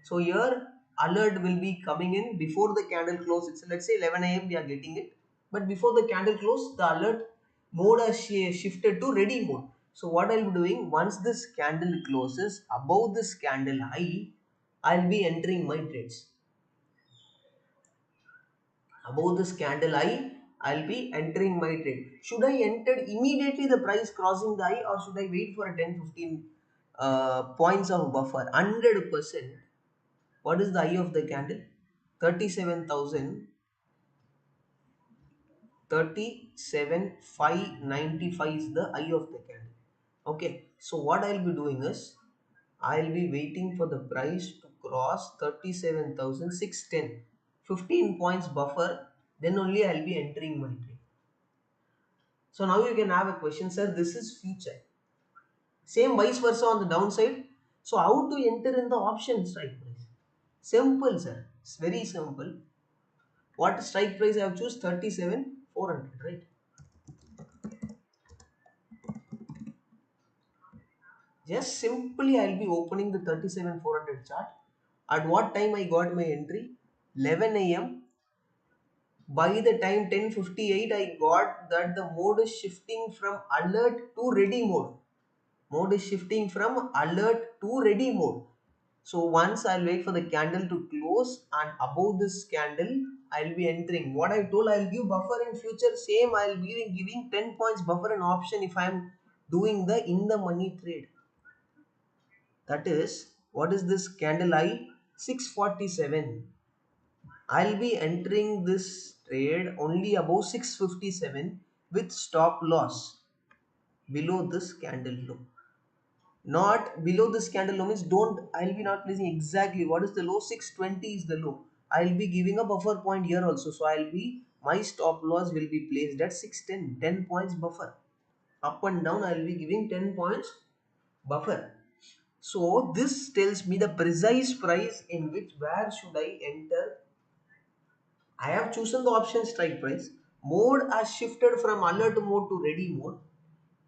So here alert will be coming in before the candle close. It's, let's say 11 a.m. we are getting it, but before the candle close the alert mode has shifted to ready mode. So what I'll be doing, once this candle closes above this candle high, I'll be entering my trades. Above this candle high, I'll be entering my trade. Should I enter immediately the price crossing the high, or should I wait for a 10-15 points of buffer? 100%. What is the high of the candle? 37,000. 37,595 is the high of the candle. Okay, so what I'll be doing is I'll be waiting for the price to cross 37,610. 15 points buffer, then only I'll be entering my trade. So now you can have a question, sir, this is future. Same vice versa on the downside. So how to enter in the option strike price? Simple, sir. It's very simple. What strike price I have choose? 37,400, right? Just simply I'll be opening the 37,400 chart. At what time I got my entry? 11 a.m. By the time 10:58, I got that the mode is shifting from alert to ready mode. Mode is shifting from alert to ready mode. So once I'll wait for the candle to close, and above this candle I'll be entering. What I told, I'll give buffer in future. Same, I'll be giving 10 points buffer an option if I'm doing the in the money trade. That is, what is this candle high? 647. I'll be entering this trade only above 657 with stop loss below this candle low. Not below this candle low means don't, I'll be not placing exactly what is the low. 620 is the low. I'll be giving a buffer point here also. So I'll be, my stop loss will be placed at 610, 10 points buffer. Up and down I'll be giving 10 points buffer. So this tells me the precise price in which where should I enter. I have chosen the option strike price. Mode has shifted from alert mode to ready mode.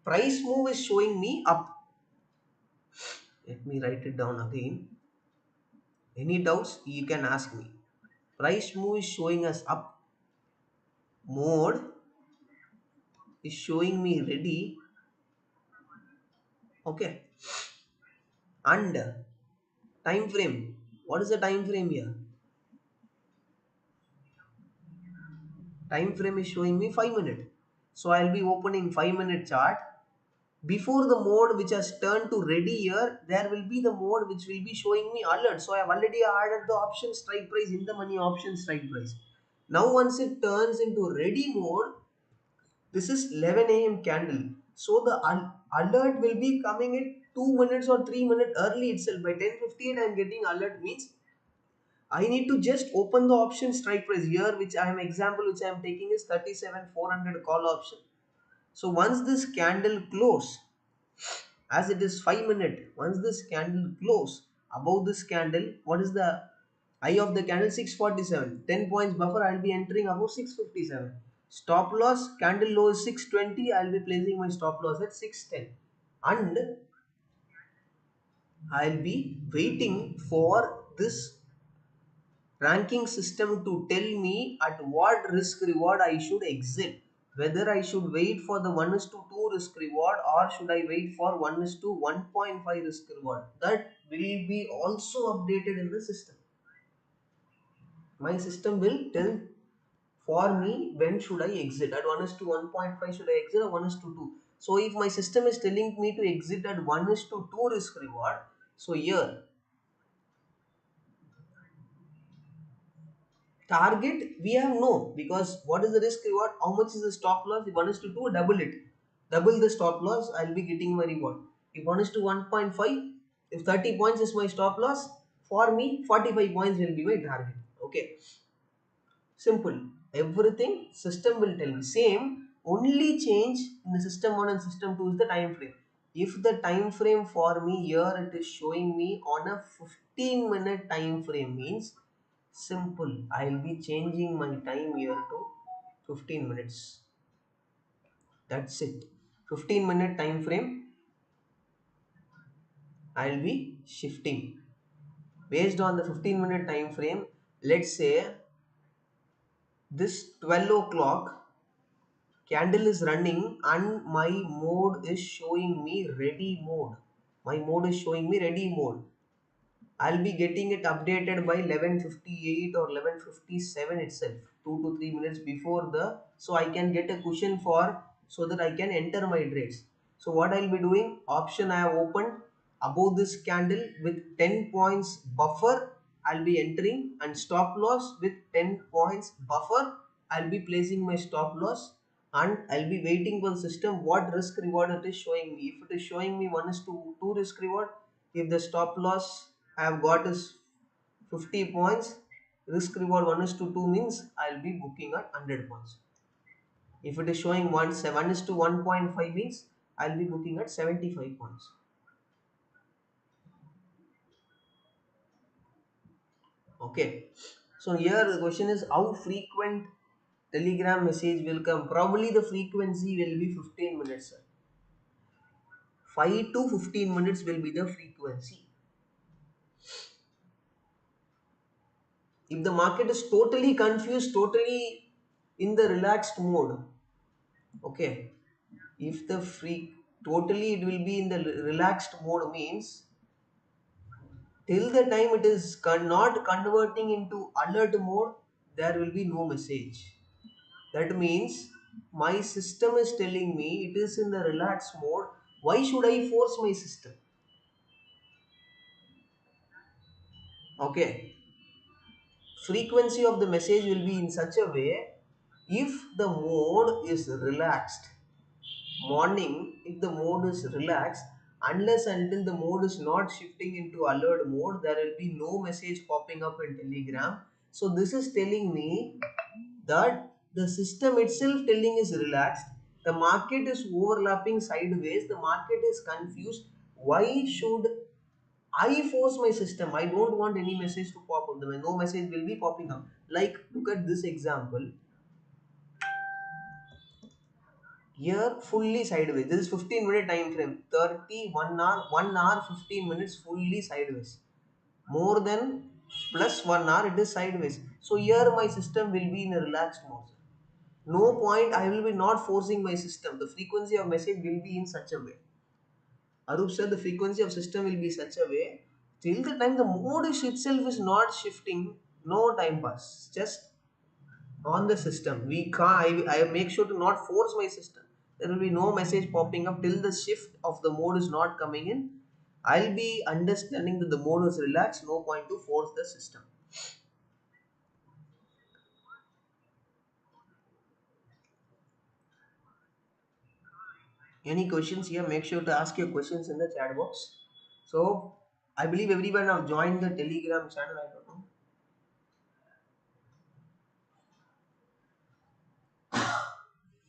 Price move is showing me up. Let me write it down again. Any doubts you can ask me. Price move is showing us up. Mode is showing me ready. Okay. And time frame. What is the time frame here? Time frame is showing me 5 minute. So I'll be opening 5-minute chart. Before the mode which has turned to ready here, there will be the mode which will be showing me alert. So I have already added the option strike price in the money option strike price. Now once it turns into ready mode, this is 11 a.m. candle. So the alert will be coming in 2 minutes or 3 minutes early itself. By 10:58 I am getting alert means I need to just open the option strike price here, which I am example which I am taking is 37,400 call option. So once this candle close, as it is 5 minute, once this candle close above this candle, what is the high of the candle? 647, 10 points buffer. I'll be entering above 657. Stop loss, candle low is 620. I'll be placing my stop loss at 610, and I'll be waiting for this ranking system to tell me at what risk reward I should exit. Whether I should wait for the 1:2 risk reward, or should I wait for 1:1.5 risk reward. That will be also updated in the system. My system will tell for me when should I exit. At 1:1.5 should I exit, or 1:2. So if my system is telling me to exit at 1:2 risk reward, so here target we have no, because what is the risk reward, how much is the stop loss? If 1:2, double it, double the stop loss, I'll be getting my reward. If 1:1.5, If 30 points is my stop loss, for me 45 points will be my target. Okay, simple. Everything system will tell me same. Only change in the system 1 and system 2 is the time frame. If the time frame for me here it is showing me on a 15-minute time frame, means simple, I'll be changing my time here to 15 minutes. That's it. 15-minute time frame I'll be shifting based on the 15-minute time frame. Let's say this 12 o'clock candle is running and my mode is showing me ready mode. My mode is showing me ready mode. I'll be getting it updated by 11:58 or 11:57 itself, 2 to 3 minutes before the, so I can get a cushion for, so that I can enter my trades. So what I'll be doing, option I have opened above this candle with 10 points buffer, I'll be entering, and stop loss with 10 points buffer, I'll be placing my stop loss, and I'll be waiting for the system what risk reward it is showing me. If it is showing me 1 is to 2 risk reward, if the stop loss I have got is 50 points, risk reward 1 is to 2 means I'll be booking at 100 points. If it is showing 1 is to 1.5 means I'll be booking at 75 points. Okay. So here the question is how frequent telegram message will come. Probably the frequency will be 15 minutes, sir. 5 to 15 minutes will be the frequency. If the market is totally confused, totally in the relaxed mode, okay, if the free totally it will be in the relaxed mode means till the time it is not converting into alert mode, there will be no message. That means my system is telling me it is in the relaxed mode. Why should I force my system? Okay, frequency of the message will be in such a way, if the mode is relaxed, morning, if the mode is relaxed, unless until the mode is not shifting into alert mode, there will be no message popping up in telegram. So this is telling me that the system itself telling is relaxed, the market is overlapping sideways, the market is confused. Why should I force my system? I don't want any message to pop up. No message will be popping up. Like look at this example. Here fully sideways. This is 15-minute time frame. 31 hour, 1 hour, 15 minutes fully sideways. More than plus 1 hour it is sideways. So here my system will be in a relaxed mode. No point, I will be not forcing my system. The frequency of message will be in such a way. Arup said the frequency of system will be such a way till the time the mode is itself is not shifting, no time pass. Just on the system we can't, I make sure to not force my system. There will be no message popping up till the shift of the mode is not coming in. I'll be understanding that the mode is relaxed, no point to force the system. Any questions here, make sure to ask your questions in the chat box. So I believe everyone have joined the telegram channel. I don't know,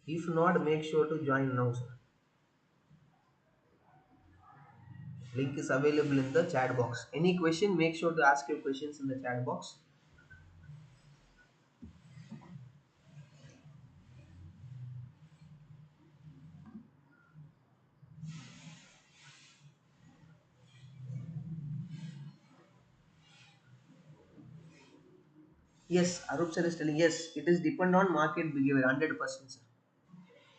if not make sure to join now, sir. Link is available in the chat box. Any question, make sure to ask your questions in the chat box. Yes, Arup sir is telling, yes, it is depend on market behavior 100%, sir.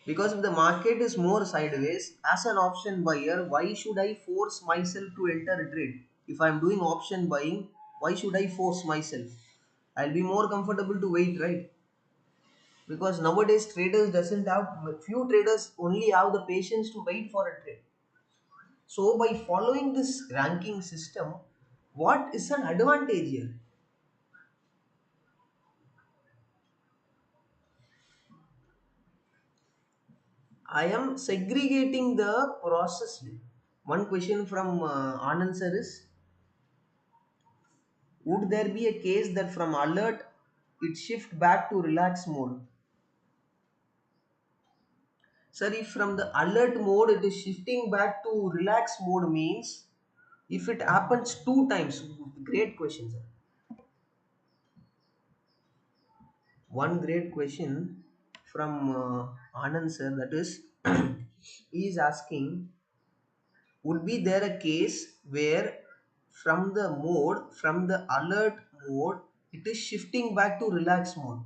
Because if the market is more sideways, as an option buyer, why should I force myself to enter a trade? If I am doing option buying, why should I force myself? I'll be more comfortable to wait, right? Because nowadays traders doesn't have, few traders only have the patience to wait for a trade. So by following this ranking system, what is an advantage here? I am segregating the process. One question from Anand sir is, would there be a case that from alert it shift back to relax mode? Sir, if from the alert mode it is shifting back to relax mode means if it happens two times, great question, sir. One great question from Anand sir, that is, he is asking, would be there a case where from the alert mode, it is shifting back to relax mode?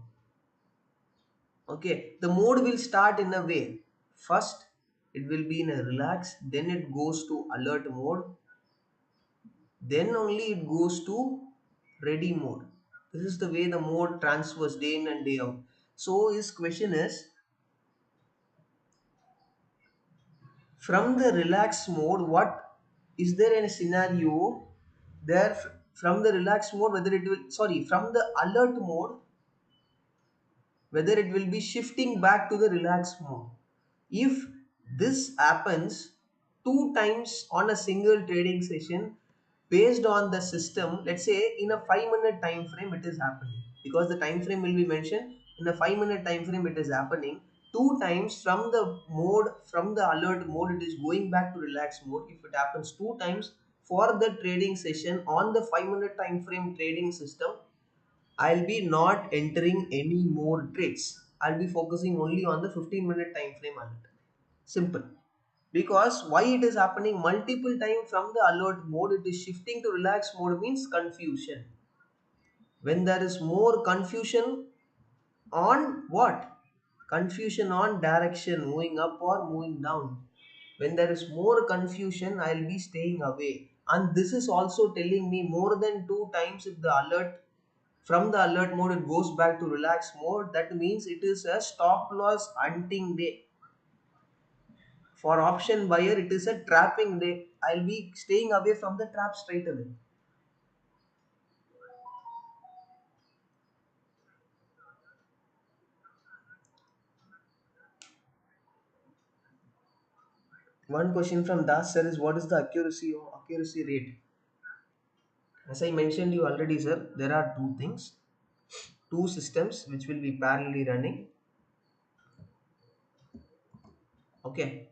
Okay, the mode will start in a way. First, it will be in a relax, then it goes to alert mode, then only it goes to ready mode. This is the way the mode transfers day in and day out. So his question is, from the relax mode, what is there any scenario there from the relax mode, whether it will, sorry, from the alert mode, whether it will be shifting back to the relax mode? If this happens two times on a single trading session, based on the system, let's say in a 5-minute time frame it is happening, because the time frame will be mentioned in a 5-minute time frame, it is happening two times from the mode, from the alert mode it is going back to relax mode. If it happens two times for the trading session on the 5-minute time frame trading system, I'll be not entering any more trades. I'll be focusing only on the 15-minute time frame alert. Simple. Because why it is happening multiple time from the alert mode, it is shifting to relax mode means confusion. When there is more confusion on what? Confusion on direction, moving up or moving down. When there is more confusion, I'll be staying away. And this is also telling me more than two times if the alert, from the alert mode it goes back to relax mode, that means it is a stop loss hunting day. For option buyer it is a trapping day. I'll be staying away from the trap straight away. One question from Das sir is, what is the accuracy rate? As I mentioned you already, sir, there are two things, two systems which will be parallelly running. Okay,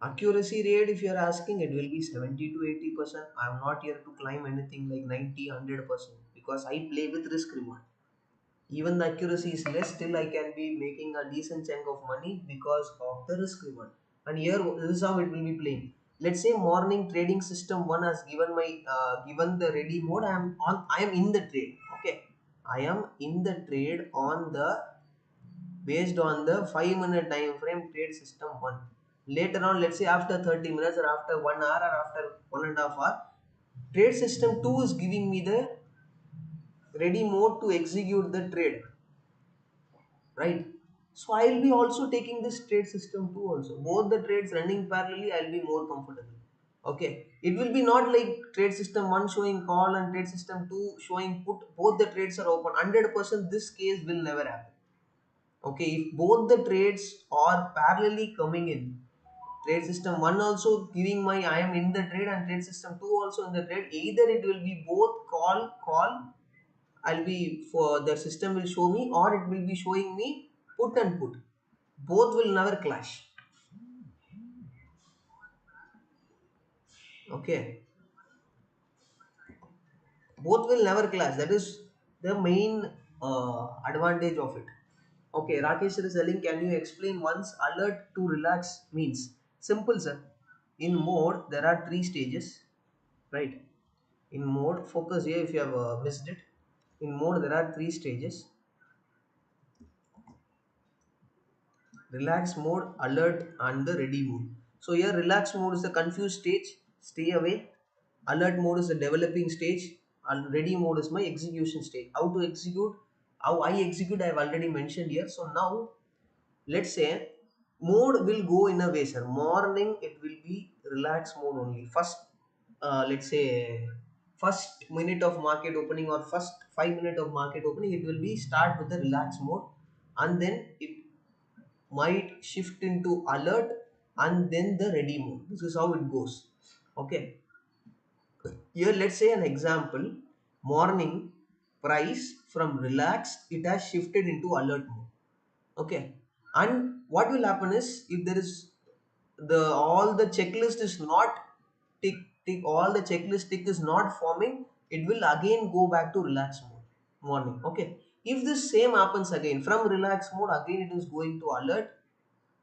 accuracy rate, if you are asking, it will be 70 to 80%. I am not here to climb anything like 90 100%, because I play with risk reward. Even the accuracy is less, still I can be making a decent chunk of money because of the risk reward. And here this is how it will be playing. Let's say morning trading system one has given my given the ready mode. I am in the trade. Okay, I am in the trade on the, based on the 5-minute time frame trade system one. Later on, let's say after 30 minutes or after 1 hour or after 1.5 hour, trade system 2 is giving me the ready mode to execute the trade, right? So I'll be also taking this trade system too also. Both the trades running parallelly, I'll be more comfortable. Okay. It will be not like trade system 1 showing call and trade system 2 showing put. Both the trades are open. 100% this case will never happen. Okay. If both the trades are parallelly coming in, trade system 1 also giving my I am in the trade and trade system 2 also in the trade, either it will be both call, I'll be, for the system will show me, or it will be showing me put and put. Both will never clash. Okay, both will never clash. That is the main advantage of it. Okay, Rakesh is telling, can you explain once alert to relax means? Simple, sir. In mode, there are three stages, right? In mode, focus here if you have missed it. In mode, there are three stages: relax mode, alert, and the ready mode. So here relax mode is the confused stage, stay away. Alert mode is the developing stage, and ready mode is my execution stage. How to execute, how I execute, I have already mentioned here. So now let's say mode will go in a way, sir. Morning it will be relax mode only. First, let's say first minute of market opening or first 5 minute of market opening, it will be start with the relax mode, and then it might shift into alert and then the ready mode. This is how it goes. Okay. Here let's say an example, morning price from relax it has shifted into alert mode. Okay, and what will happen is if there is the all the checklist is not tick all the checklist tick is not forming, it will again go back to relax mode morning. Okay, if this same happens again from relax mode, again it is going to alert,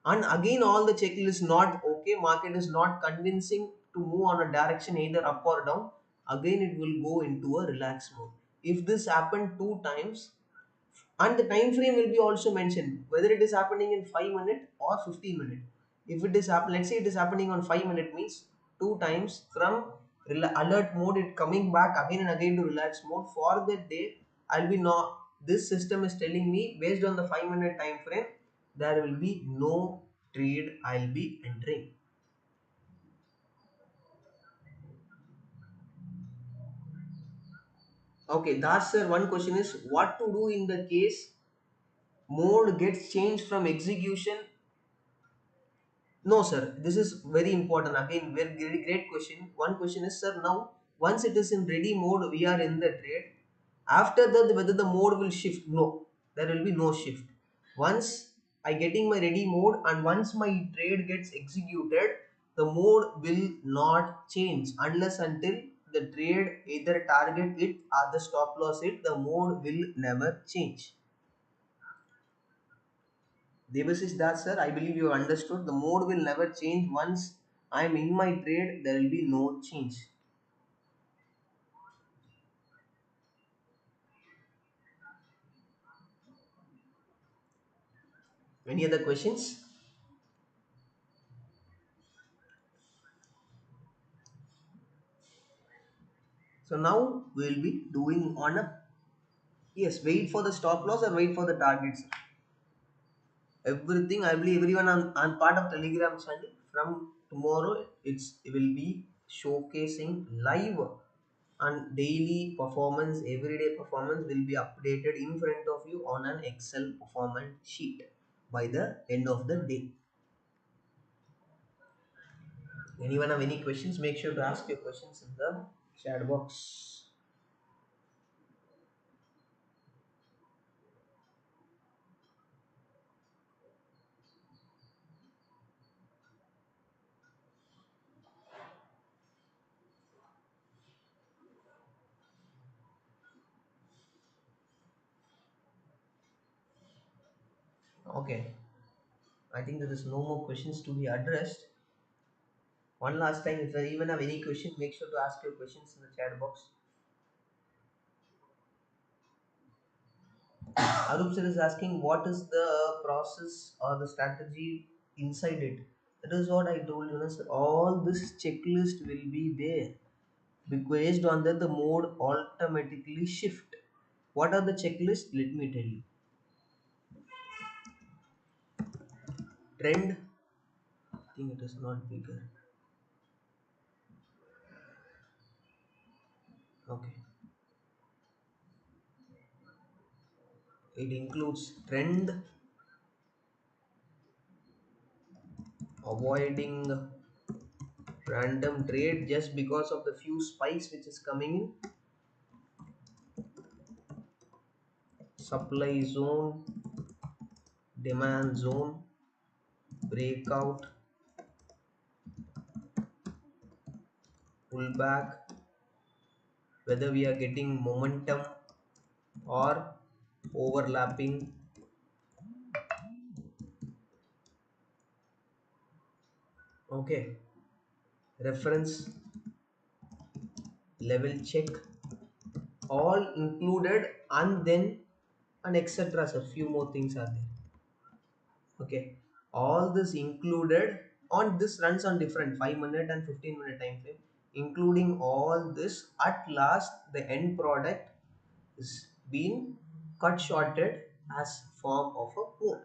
and again all the checklist not okay, market is not convincing to move on a direction either up or down, again it will go into a relax mode. If this happened two times, and the time frame will be also mentioned whether it is happening in 5 minute or 15 minute. If it is happen, let's say it is happening on 5 minute, means two times from alert mode it coming back again and again to relax mode for that day. I'll be not, this system is telling me based on the 5 minute time frame there will be no trade I'll be entering. Okay, that's sir, one question is what to do in the case mode gets changed from execution. No, sir. This is very important. Again, very great question. One question is, sir, now once it is in ready mode, we are in the trade. After that, whether the mode will shift? No, there will be no shift. Once I getting my ready mode and once my trade gets executed, the mode will not change unless until the trade either target it or the stop loss it. The mode will never change. The basis that, sir, I believe you understood. The mode will never change. Once I am in my trade, there will be no change. Any other questions? So now we will be doing on a, yes, wait for the stop loss or wait for the targets. Everything, I believe everyone on part of Telegram channel from tomorrow it will be showcasing live and daily performance, everyday performance will be updated in front of you on an Excel performance sheet by the end of the day. Anyone have any questions? Make sure to ask your questions in the chat box. Okay, I think there is no more questions to be addressed. One last time, if you even have any question, make sure to ask your questions in the chat box. Arup sir is asking what is the process or the strategy inside it. That is what I told you, sir. All this checklist will be there. Based on that, the mode automatically shift. What are the checklist? Let me tell you. Trend. I think it is not bigger. Okay. It includes trend, avoiding random trade just because of the few spikes which is coming in, supply zone, demand zone, breakout, pullback, whether we are getting momentum or overlapping. Okay, reference level check, all included, and then and etc. So few more things are there. Okay, all this included on this runs on different 5 minute and 15 minute time frame. Including all this, at last the end product is being cut shorted as form of a code.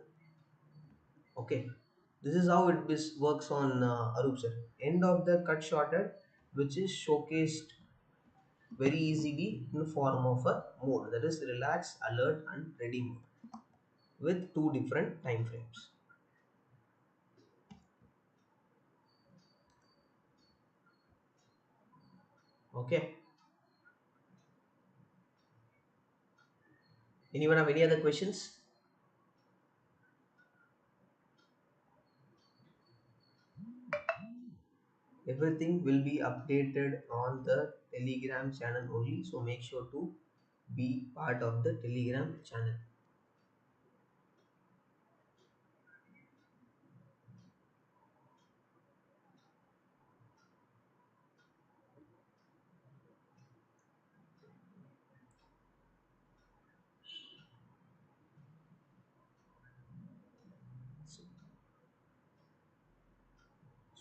Okay, this is how works on Arup sir. End of the cut shorted, which is showcased very easily in the form of a mode, that is relax, alert and ready mode, with two different time frames. Okay. Anyone have any other questions? Everything will be updated on the Telegram channel only. So make sure to be part of the Telegram channel.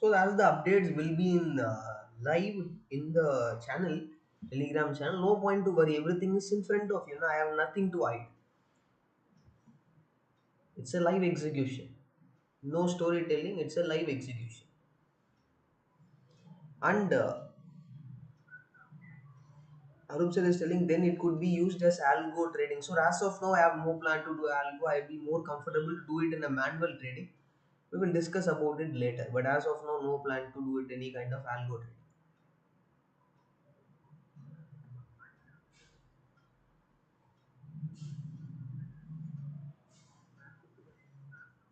So as the updates will be in live in the channel, Telegram channel, no point to worry. Everything is in front of you. Now I have nothing to hide. It's a live execution. No storytelling. It's a live execution. And Arup sir is telling then it could be used as algo trading. So as of now, I have no plan to do algo. I'll be more comfortable to do it in a manual trading. We will discuss about it later. But as of now, no plan to do it any kind of algo trading.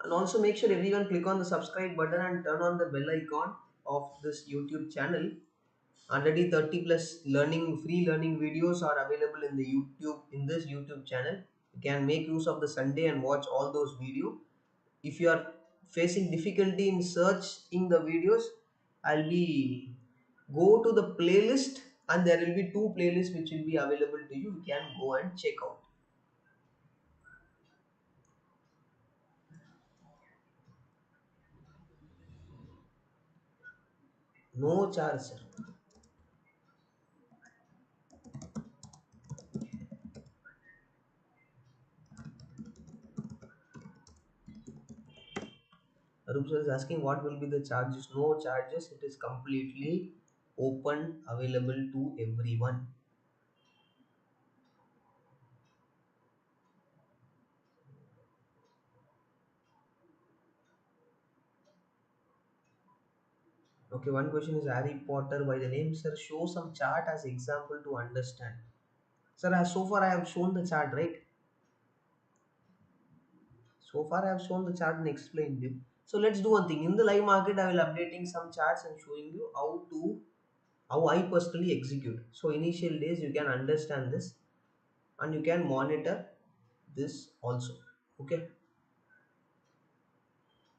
And also make sure everyone click on the subscribe button and turn on the bell icon of this YouTube channel. Already 30 plus free learning videos are available in the YouTube in this YouTube channel. You can make use of the Sunday and watch all those videos. If you are facing difficulty in searching the videos, I'll be go to the playlist and there will be two playlists which will be available to you. You can go and check out. No charge, sir. Arup sir is asking what will be the charges. No charges. It is completely open, available to everyone. Okay, one question is Harry Potter by the name, sir. Show some chart as example to understand. Sir, as so far I have shown the chart, right? So far I have shown the chart and explained you. So let's do one thing. In the live market, I will updating some charts and showing you how I personally execute. So initial days you can understand this and you can monitor this also. Okay,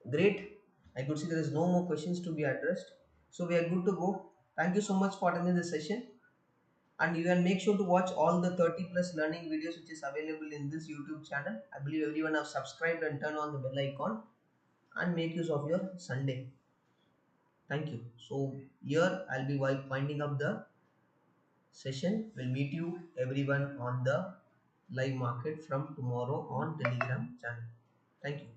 great. I could see there is no more questions to be addressed. So we are good to go. Thank you so much for attending the session. And you can make sure to watch all the 30 plus learning videos which is available in this YouTube channel. I believe everyone have subscribed and turn on the bell icon and make use of your Sunday. Thank you. So here I'll be winding up the session. We'll meet you everyone on the live market from tomorrow on Telegram channel. Thank you.